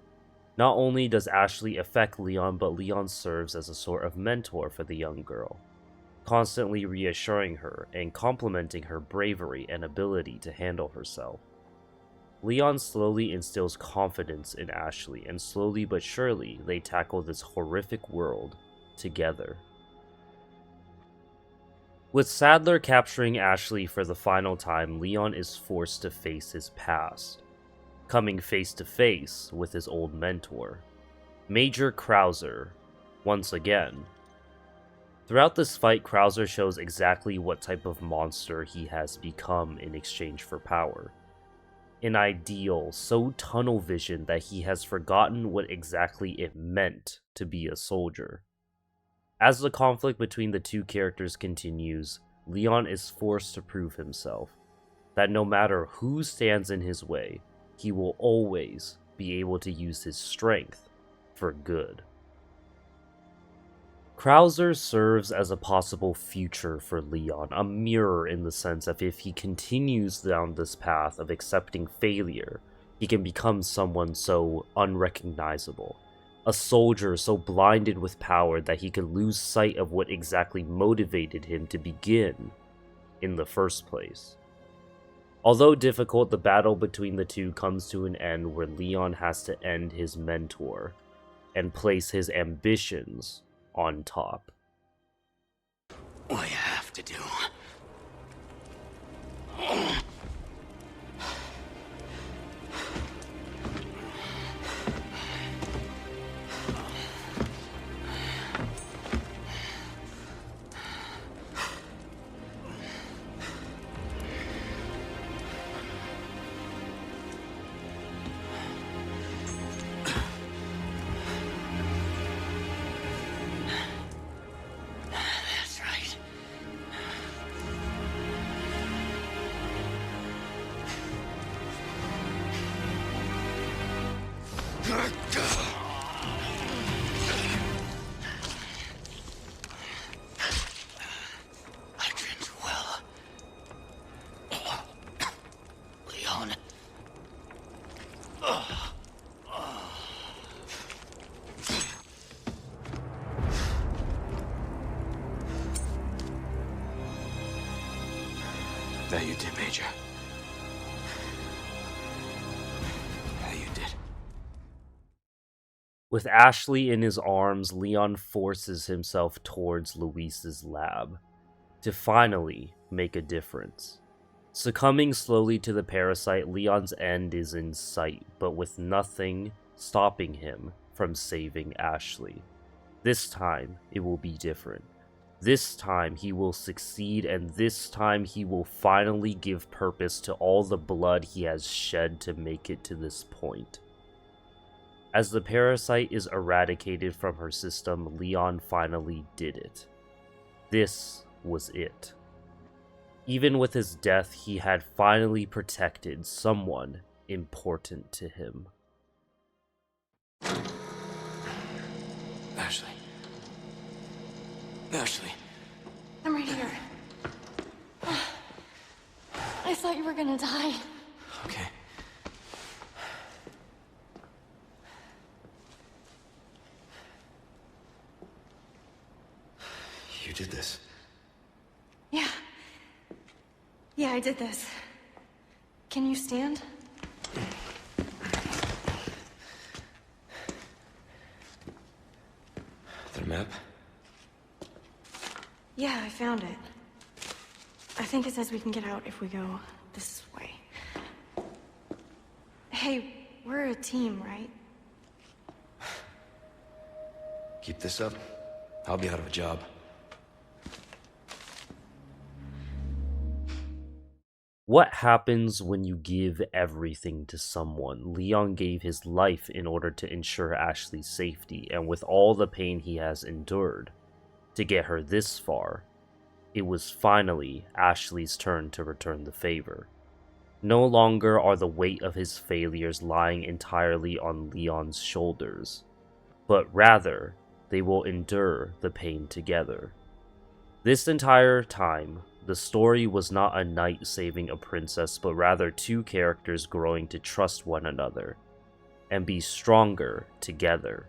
Not only does Ashley affect Leon, but Leon serves as a sort of mentor for the young girl, constantly reassuring her and complimenting her bravery and ability to handle herself. Leon slowly instills confidence in Ashley, and slowly but surely they tackle this horrific world together. With Sadler capturing Ashley for the final time, Leon is forced to face his past, coming face to face with his old mentor, Major Krauser, once again. Throughout this fight, Krauser shows exactly what type of monster he has become in exchange for power. An ideal so tunnel vision that he has forgotten what exactly it meant to be a soldier. As the conflict between the two characters continues, Leon is forced to prove himself, that no matter who stands in his way, he will always be able to use his strength for good. Krauser serves as a possible future for Leon, a mirror in the sense of if he continues down this path of accepting failure, he can become someone so unrecognizable, a soldier so blinded with power that he could lose sight of what exactly motivated him to begin in the first place. Although difficult, the battle between the two comes to an end where Leon has to end his mentor and place his ambitions on top. What you have to do. That you did, Major. That you did. With Ashley in his arms, Leon forces himself towards Luis's lab to finally make a difference. Succumbing slowly to the parasite, Leon's end is in sight, but with nothing stopping him from saving Ashley. This time, it will be different. This time he will succeed, and this time he will finally give purpose to all the blood he has shed to make it to this point. As the parasite is eradicated from her system, Leon finally did it. This was it. Even with his death, he had finally protected someone important to him. Ashley. Ashley. I'm right here. I thought you were gonna die. Okay. You did this. Yeah. Yeah, I did this. Can you stand? The map? Yeah, I found it. I think it says we can get out if we go this way. Hey, we're a team, right? Keep this up, I'll be out of a job. What happens when you give everything to someone? Leon gave his life in order to ensure Ashley's safety, and with all the pain he has endured to get her this far, it was finally Ashley's turn to return the favor. No longer are the weight of his failures lying entirely on Leon's shoulders, but rather, they will endure the pain together. This entire time, the story was not a knight saving a princess, but rather two characters growing to trust one another and be stronger together.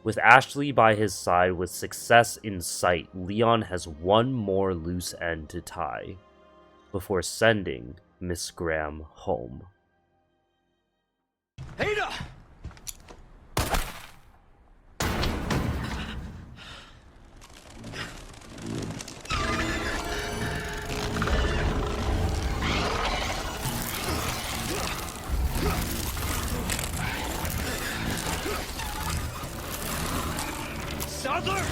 With Ashley by his side with success in sight, Leon has one more loose end to tie before sending Miss Graham home. Ada! Sadler!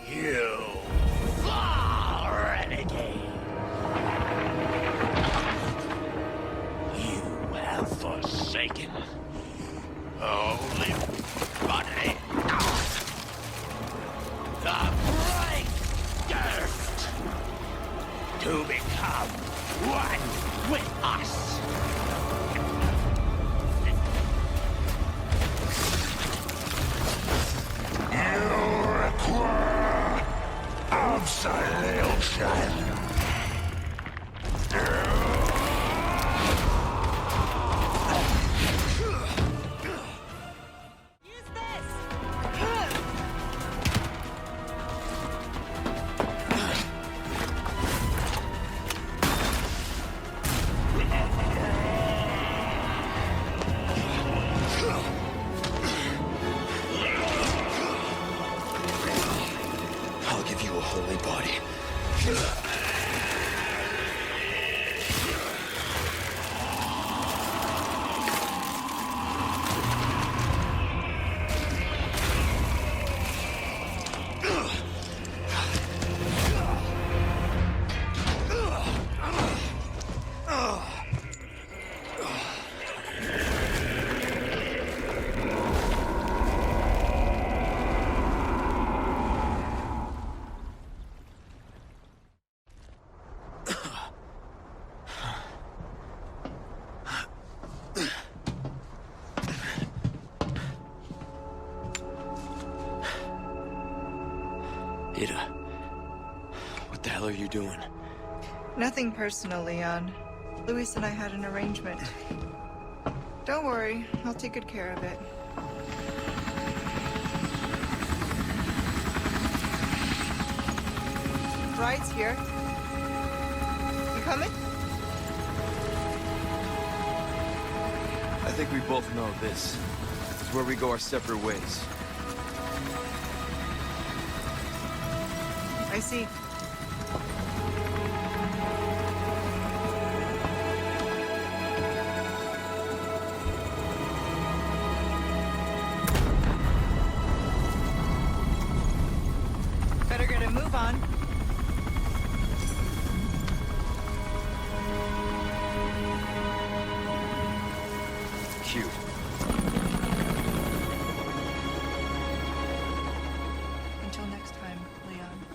You renegade! You have forsaken only body. The bright gift to become one with us. You require absolution. I'll give you a holy body. Ada, what the hell are you doing? Nothing personal, Leon. Luis and I had an arrangement. Don't worry, I'll take good care of it. Ride's here. You coming? I think we both know this is where we go our separate ways. I see. Better get a move on. Cute. Until next time, Leon.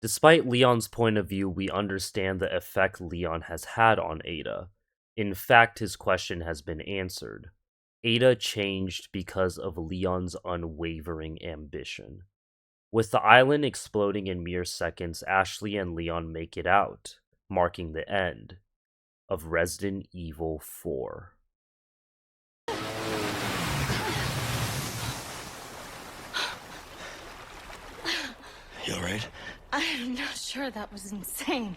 Despite Leon's point of view, we understand the effect Leon has had on Ada. In fact, his question has been answered. Ada changed because of Leon's unwavering ambition. With the island exploding in mere seconds, Ashley and Leon make it out, marking the end of Resident Evil 4. You alright? I'm not sure, that was insane.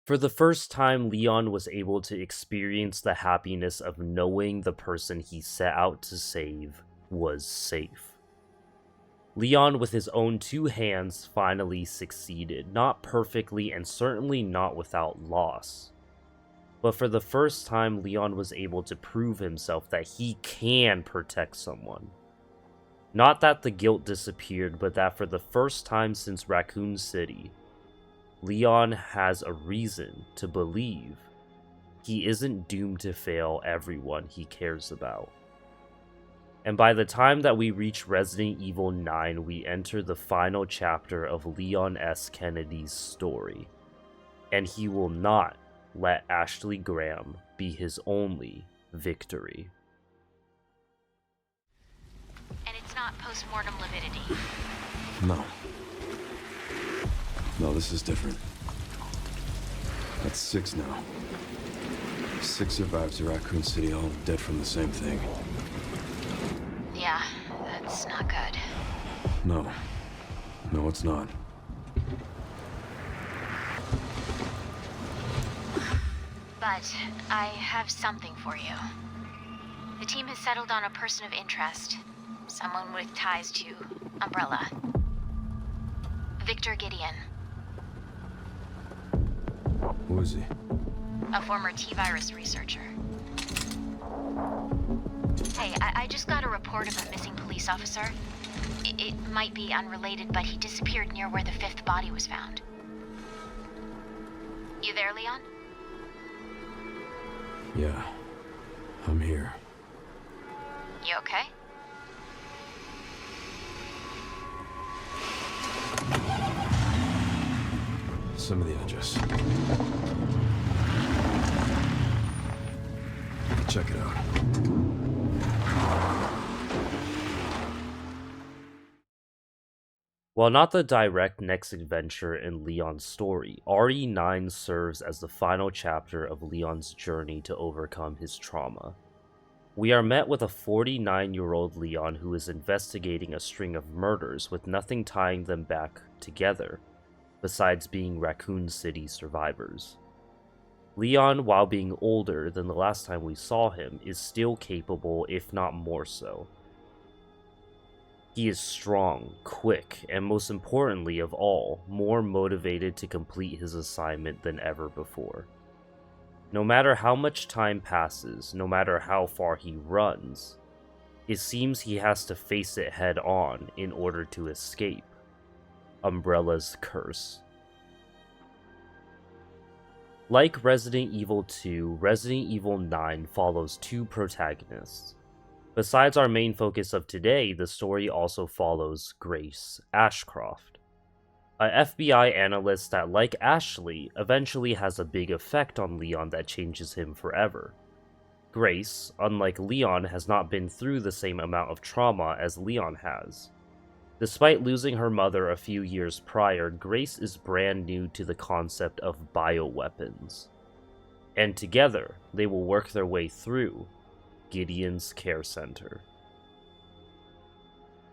For the first time, Leon was able to experience the happiness of knowing the person he set out to save was safe. Leon, with his own two hands, finally succeeded, not perfectly and certainly not without loss. But for the first time, Leon was able to prove himself that he can protect someone. Not that the guilt disappeared, but that for the first time since Raccoon City, Leon has a reason to believe he isn't doomed to fail everyone he cares about. And by the time that we reach Resident Evil 9, we enter the final chapter of Leon S. Kennedy's story. And he will not let Ashley Graham be his only victory. And it's not post-mortem lividity. No. No, this is different. That's 6 now. 6 survivors of Raccoon City, all dead from the same thing. Yeah, that's not good. No. No, it's not. But I have something for you. The team has settled on a person of interest. Someone with ties to Umbrella. Victor Gideon. Who is he? A former T-virus researcher. Hey, I just got a report of a missing police officer. It might be unrelated, but he disappeared near where the 5th body was found. You there, Leon? Yeah. I'm here. You okay? Some of the edges. Check it out. While not the direct next adventure in Leon's story, RE9 serves as the final chapter of Leon's journey to overcome his trauma. We are met with a 49-year-old Leon who is investigating a string of murders with nothing tying them back together, besides being Raccoon City survivors. Leon, while being older than the last time we saw him, is still capable, if not more so. He is strong, quick, and most importantly of all, more motivated to complete his assignment than ever before. No matter how much time passes, no matter how far he runs, it seems he has to face it head on in order to escape Umbrella's curse. Like Resident Evil 2, Resident Evil 9 follows 2 protagonists. Besides our main focus of today, the story also follows Grace Ashcroft, a FBI analyst that, like Ashley, eventually has a big effect on Leon that changes him forever. Grace, unlike Leon, has not been through the same amount of trauma as Leon has. Despite losing her mother a few years prior, Grace is brand new to the concept of bioweapons. And together, they will work their way through Gideon's care center.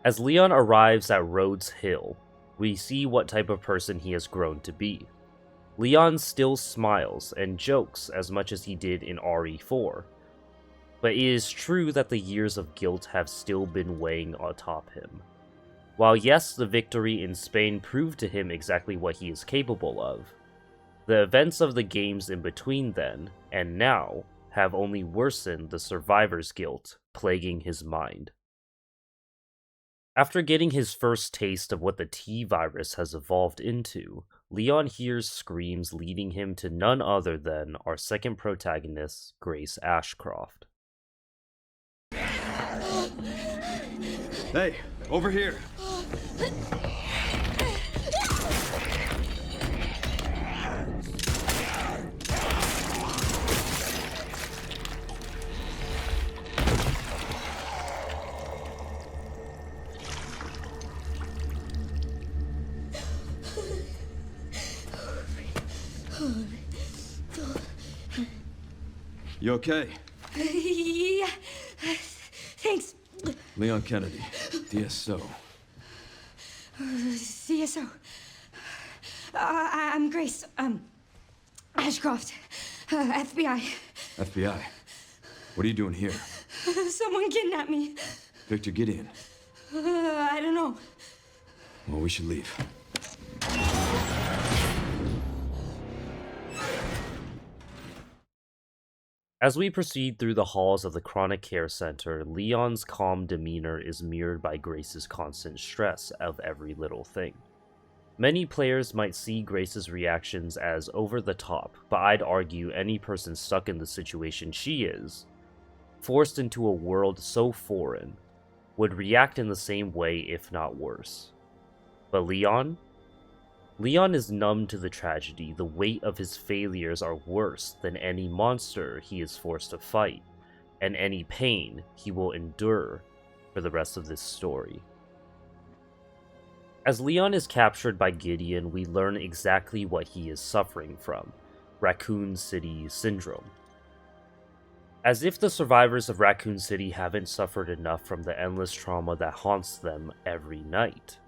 As Leon arrives at Rhodes Hill, we see what type of person he has grown to be. Leon still smiles and jokes as much as he did in RE4, but it is true that the years of guilt have still been weighing atop him. While yes, the victory in Spain proved to him exactly what he is capable of, the events of the games in between then and now have only worsened the survivor's guilt plaguing his mind. After getting his first taste of what the T-virus has evolved into, Leon hears screams leading him to none other than our second protagonist, Grace Ashcroft. Hey, over here! You okay? Yeah. Thanks. Leon Kennedy, DSO. CSO. I'm Grace. Ashcroft. FBI. FBI? What are you doing here? Someone kidnapped me. Victor Gideon. I don't know. Well, we should leave. As we proceed through the halls of the Chronic Care Center, Leon's calm demeanor is mirrored by Grace's constant stress of every little thing. Many players might see Grace's reactions as over the top, but I'd argue any person stuck in the situation she is, forced into a world so foreign, would react in the same way if not worse. But Leon? Leon is numb to the tragedy. The weight of his failures are worse than any monster he is forced to fight, and any pain he will endure for the rest of this story. As Leon is captured by Gideon, we learn exactly what he is suffering from: Raccoon City Syndrome. As if the survivors of Raccoon City haven't suffered enough from the endless trauma that haunts them every night.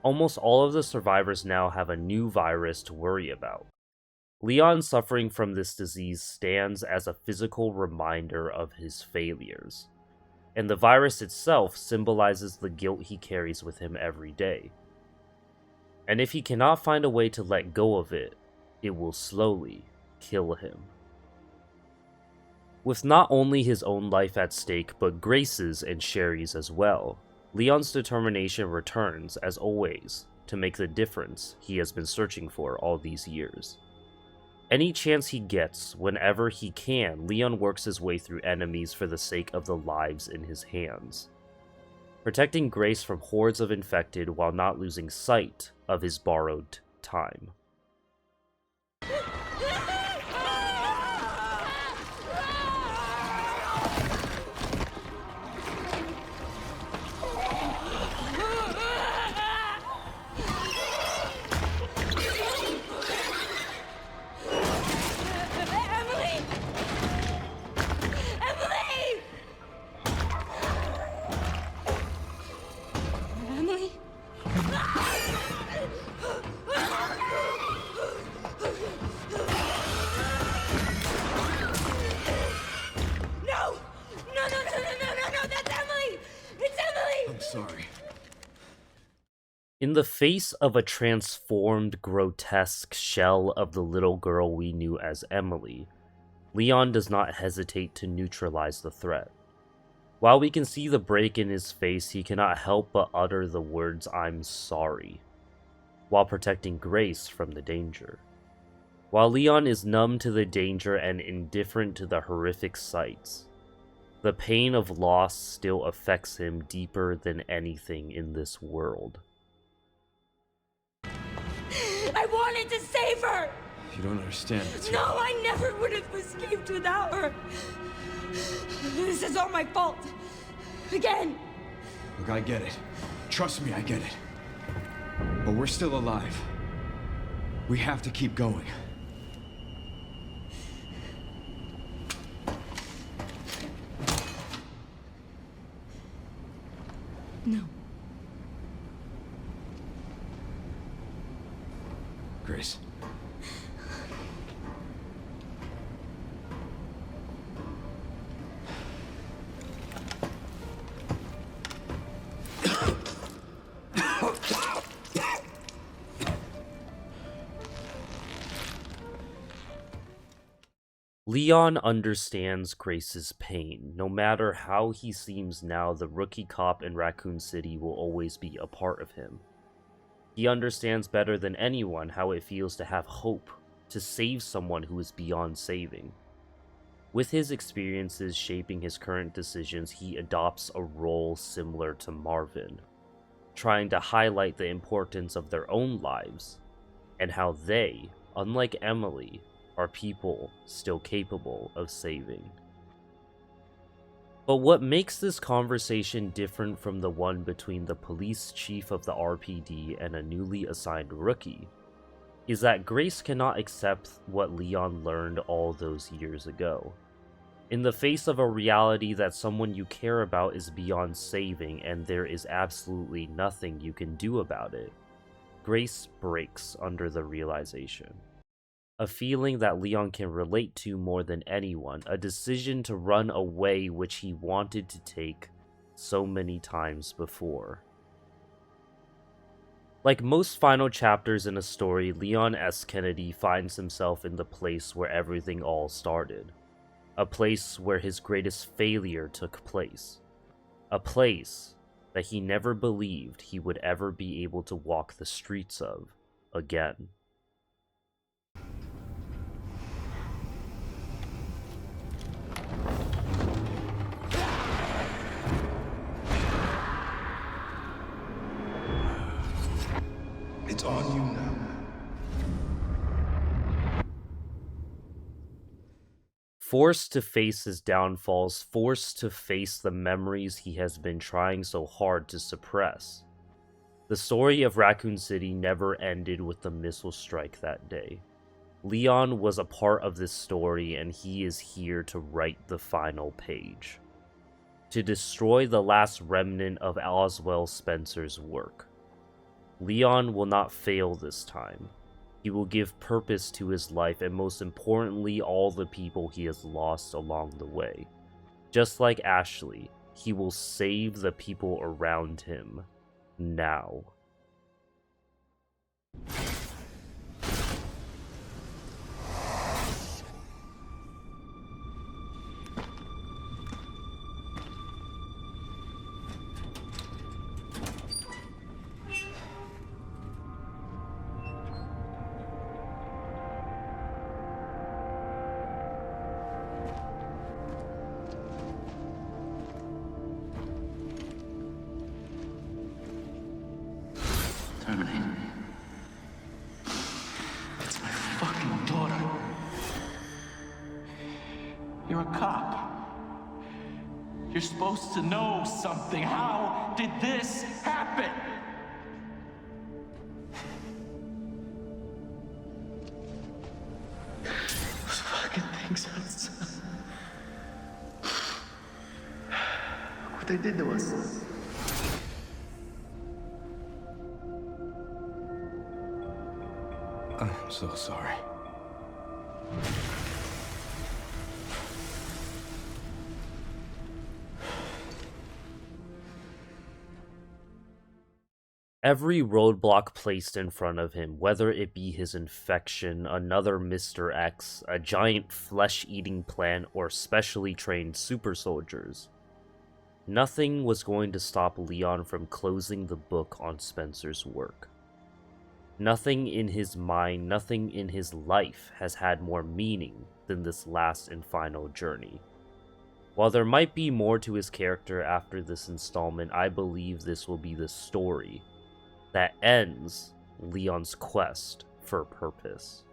Almost all of the survivors now have a new virus to worry about. Leon suffering from this disease stands as a physical reminder of his failures, and the virus itself symbolizes the guilt he carries with him every day. And if he cannot find a way to let go of it, it will slowly kill him. With not only his own life at stake, but Grace's and Sherry's as well, Leon's determination returns, as always, to make the difference he has been searching for all these years. Any chance he gets, whenever he can, Leon works his way through enemies for the sake of the lives in his hands, protecting Grace from hordes of infected while not losing sight of his borrowed time. In the face of a transformed, grotesque shell of the little girl we knew as Emily, Leon does not hesitate to neutralize the threat. While we can see the break in his face, he cannot help but utter the words "I'm sorry," while protecting Grace from the danger. While Leon is numb to the danger and indifferent to the horrific sights, the pain of loss still affects him deeper than anything in this world. I wanted to save her! You don't understand. No, I never would have escaped without her. This is all my fault. Again. Look, I get it. Trust me, I get it. But we're still alive. We have to keep going. No. Grace. Leon understands Grace's pain. No matter how he seems now, the rookie cop in Raccoon City will always be a part of him. He understands better than anyone how it feels to have hope, to save someone who is beyond saving. With his experiences shaping his current decisions, he adopts a role similar to Marvin, trying to highlight the importance of their own lives, and how they, unlike Emily, are people still capable of saving. But what makes this conversation different from the one between the police chief of the RPD and a newly assigned rookie is that Grace cannot accept what Leon learned all those years ago. In the face of a reality that someone you care about is beyond saving and there is absolutely nothing you can do about it, Grace breaks under the realization. A feeling that Leon can relate to more than anyone, a decision to run away which he wanted to take so many times before. Like most final chapters in a story, Leon S. Kennedy finds himself in the place where everything all started. A place where his greatest failure took place. A place that he never believed he would ever be able to walk the streets of again. It's on you now. Forced to face his downfalls, forced to face the memories he has been trying so hard to suppress. The story of Raccoon City never ended with the missile strike that day. Leon was a part of this story, and he is here to write the final page. To destroy the last remnant of Oswell Spencer's work. Leon will not fail this time. He will give purpose to his life, and most importantly, all the people he has lost along the way. Just like Ashley, he will save the people around him now. Terminate. It's my fucking daughter. You're a cop. You're supposed to know something. How did this happen? Those fucking things outside. What they did to us. I'm so sorry. Every roadblock placed in front of him, whether it be his infection, another Mr. X, a giant flesh-eating plant, or specially trained super soldiers, nothing was going to stop Leon from closing the book on Spencer's work. Nothing in his mind, nothing in his life has had more meaning than this last and final journey. While there might be more to his character after this installment, I believe this will be the story that ends Leon's quest for purpose.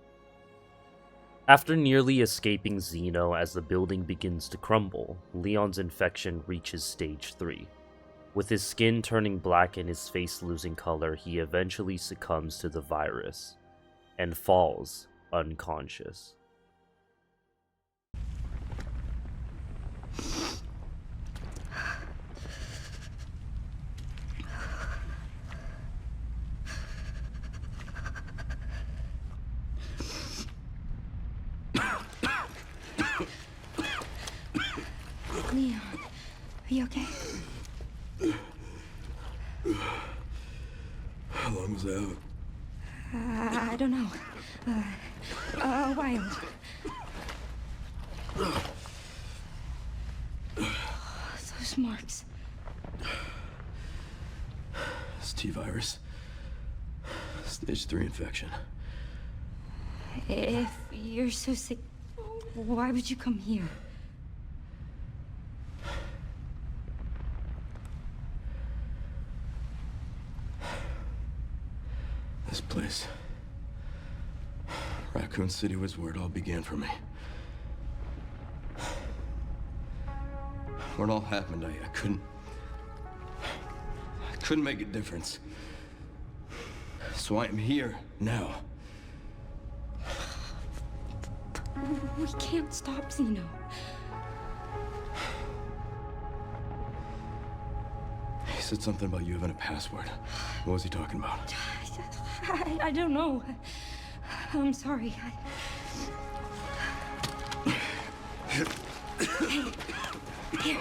After nearly escaping Xeno as the building begins to crumble, Leon's infection reaches stage 3. With his skin turning black and his face losing color, he eventually succumbs to the virus and falls unconscious. Leon, are you okay? How long was I out? I don't know. A while. Those marks. It's T-virus. Stage 3 infection. If you're so sick, why would you come here? This place. Raccoon City was where it all began for me. Where it all happened, I couldn't make a difference. So I am here now. We can't stop Xeno. He said something about you having a password. What was he talking about? I don't know. I'm sorry. Here.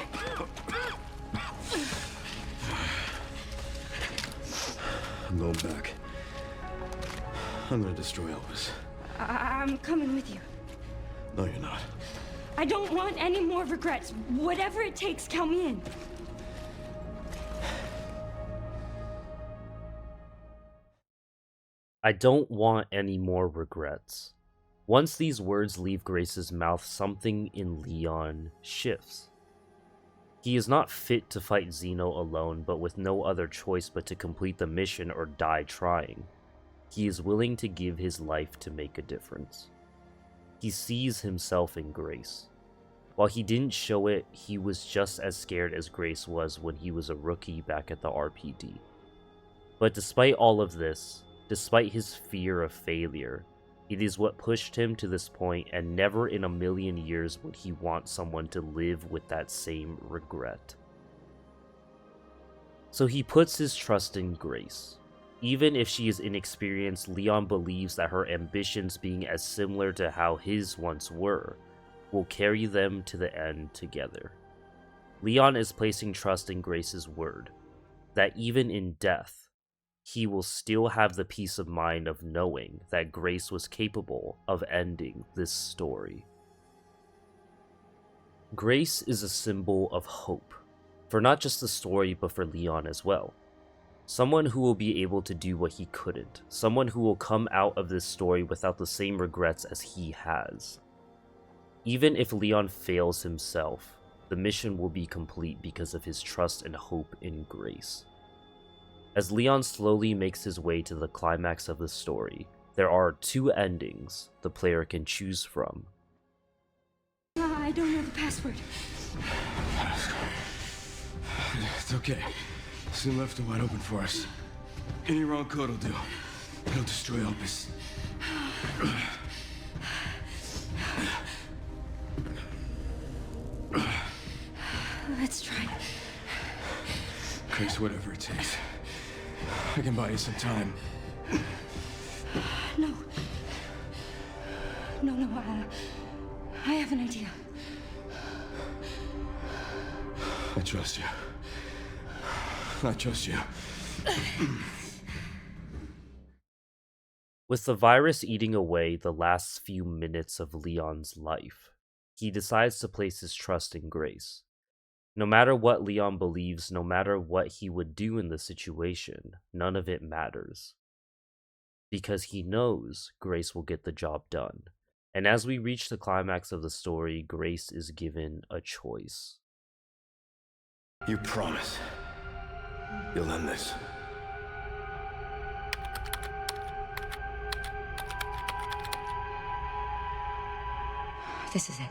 I'm going back. I'm gonna destroy Elvis. I'm coming with you. No, you're not. I don't want any more regrets. Whatever it takes, count me in. I don't want any more regrets. Once these words leave Grace's mouth, something in Leon shifts. He is not fit to fight Zeno alone, but with no other choice but to complete the mission or die trying. He is willing to give his life to make a difference. He sees himself in Grace. While he didn't show it, he was just as scared as Grace was when he was a rookie back at the RPD. But despite all of this, despite his fear of failure, it is what pushed him to this point, and never in a million years would he want someone to live with that same regret. So he puts his trust in Grace. Even if she is inexperienced, Leon believes that her ambitions, being as similar to how his once were, will carry them to the end together. Leon is placing trust in Grace's word, that even in death, he will still have the peace of mind of knowing that Grace was capable of ending this story. Grace is a symbol of hope, for not just the story but for Leon as well. Someone who will be able to do what he couldn't, someone who will come out of this story without the same regrets as he has. Even if Leon fails himself, the mission will be complete because of his trust and hope in Grace. As Leon slowly makes his way to the climax of the story, there are two endings the player can choose from. I don't know the password. It's okay. Soon left it wide open for us. Any wrong code will do. It'll destroy Elvis. Let's try. Grace, whatever it takes. I can buy you some time. No. No, I have an idea. I trust you. I trust you. With the virus eating away the last few minutes of Leon's life, he decides to place his trust in Grace. No matter what Leon believes, no matter what he would do in the situation, none of it matters. Because he knows Grace will get the job done. And as we reach the climax of the story, Grace is given a choice. You promise you'll end this. This is it.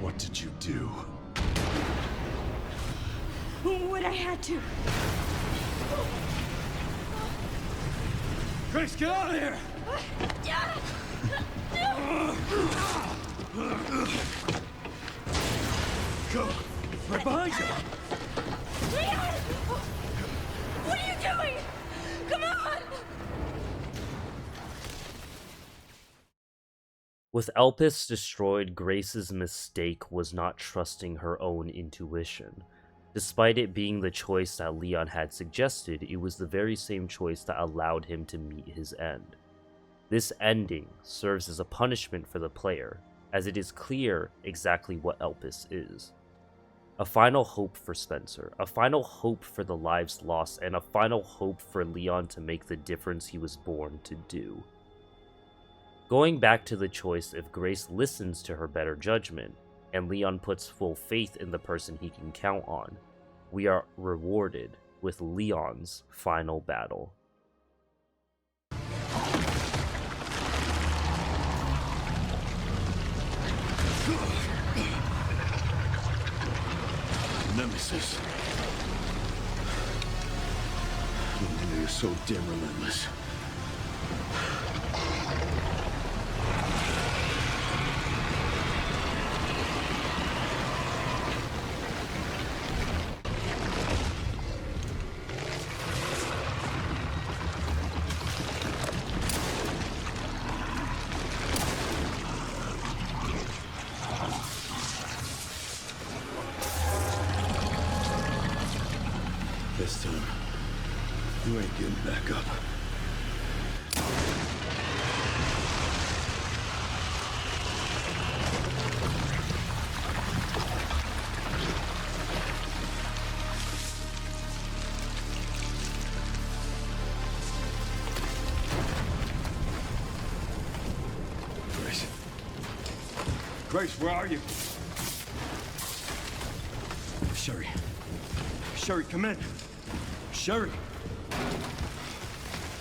What did you do? What I had to. Grace, get out of here! Go! Right behind you! Leon! What are you doing? Come on! With Elpis destroyed, Grace's mistake was not trusting her own intuition. Despite it being the choice that Leon had suggested, it was the very same choice that allowed him to meet his end. This ending serves as a punishment for the player, as it is clear exactly what Elpis is. A final hope for Spencer, a final hope for the lives lost, and a final hope for Leon to make the difference he was born to do. Going back to the choice, if Grace listens to her better judgment, and Leon puts full faith in the person he can count on, we are rewarded with Leon's final battle. Nemesis. So damn relentless. This time, you ain't getting back up. Grace. Grace, where are you? Sherry. Sherry, come in. Sherry!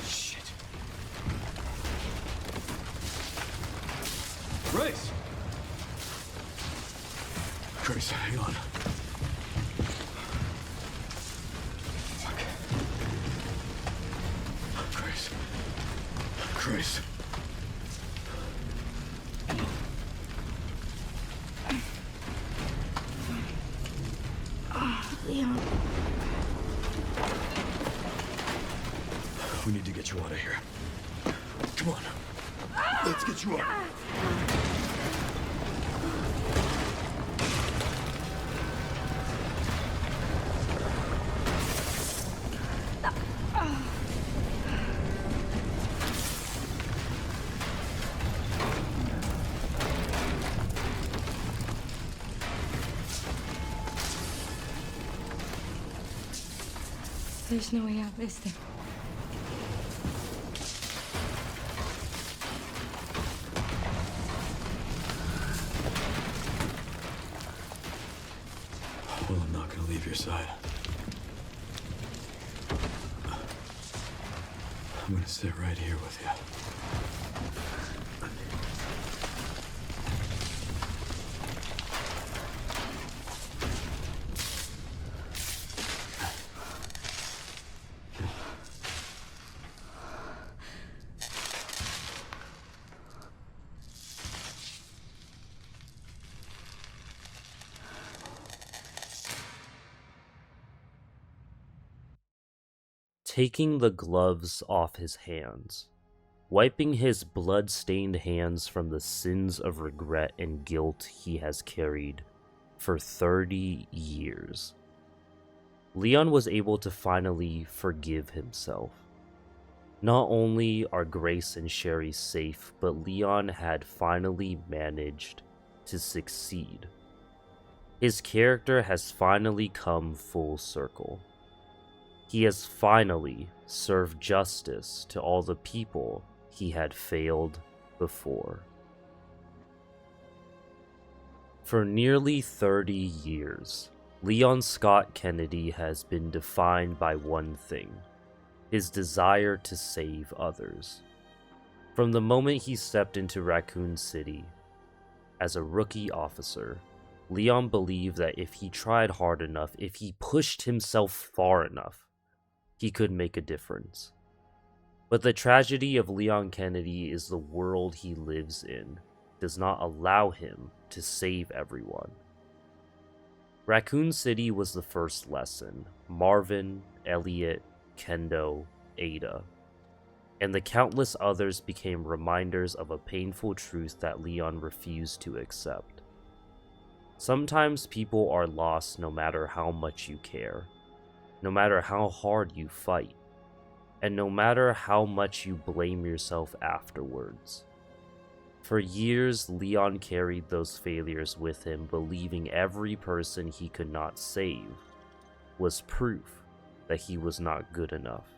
Shit. Grace! Grace, hang on. Fuck. Grace. Grace. Leon. We need to get you out of here. Come on. Let's get you out. There's no way out, is there? Well, I'm not gonna leave your side. I'm gonna sit right here with you. Taking the gloves off his hands, wiping his blood-stained hands from the sins of regret and guilt he has carried for 30 years. Leon was able to finally forgive himself. Not only are Grace and Sherry safe, but Leon had finally managed to succeed. His character has finally come full circle. He has finally served justice to all the people he had failed before. For nearly 30 years, Leon Scott Kennedy has been defined by one thing: his desire to save others. From the moment he stepped into Raccoon City as a rookie officer, Leon believed that if he tried hard enough, if he pushed himself far enough, he could make a difference. But the tragedy of Leon Kennedy is the world he lives in does not allow him to save everyone. Raccoon City was the first lesson. Marvin, Elliot, Kendo, Ada, and the countless others became reminders of a painful truth that Leon refused to accept. Sometimes people are lost no matter how much you care, no matter how hard you fight, and no matter how much you blame yourself afterwards. For years, Leon carried those failures with him, believing every person he could not save was proof that he was not good enough.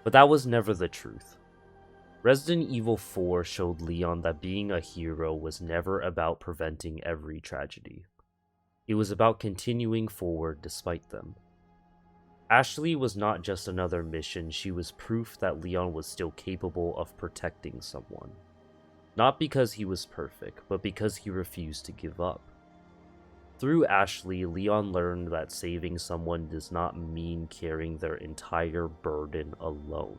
But that was never the truth. Resident Evil 4 showed Leon that being a hero was never about preventing every tragedy. It was about continuing forward despite them. Ashley was not just another mission, she was proof that Leon was still capable of protecting someone. Not because he was perfect, but because he refused to give up. Through Ashley, Leon learned that saving someone does not mean carrying their entire burden alone.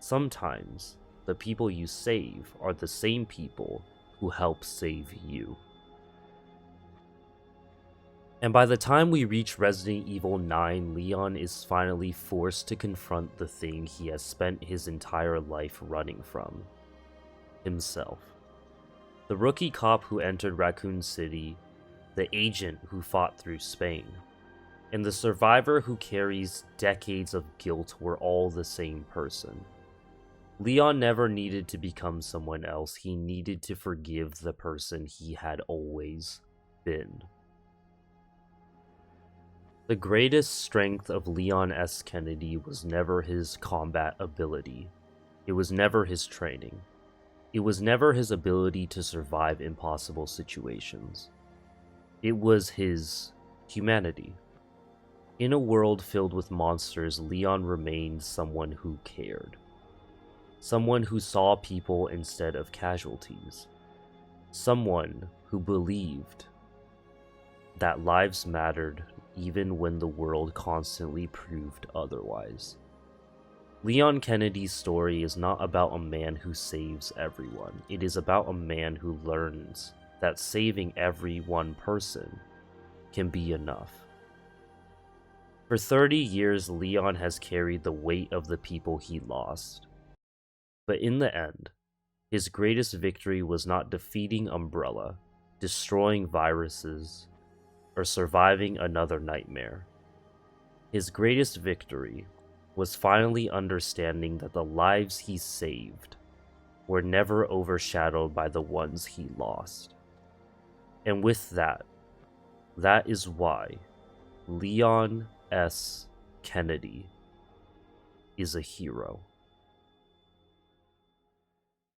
Sometimes, the people you save are the same people who help save you. And by the time we reach Resident Evil 9, Leon is finally forced to confront the thing he has spent his entire life running from: himself. The rookie cop who entered Raccoon City, the agent who fought through Spain, and the survivor who carries decades of guilt were all the same person. Leon never needed to become someone else, he needed to forgive the person he had always been. The greatest strength of Leon S. Kennedy was never his combat ability. It was never his training. It was never his ability to survive impossible situations. It was his humanity. In a world filled with monsters, Leon remained someone who cared. Someone who saw people instead of casualties. Someone who believed that lives mattered even when the world constantly proved otherwise. Leon Kennedy's story is not about a man who saves everyone. It is about a man who learns that saving every one person can be enough. For 30 years, Leon has carried the weight of the people he lost. But in the end, his greatest victory was not defeating Umbrella, destroying viruses, or surviving another nightmare. His greatest victory was finally understanding that the lives he saved were never overshadowed by the ones he lost. And with that is why Leon S. Kennedy is a hero.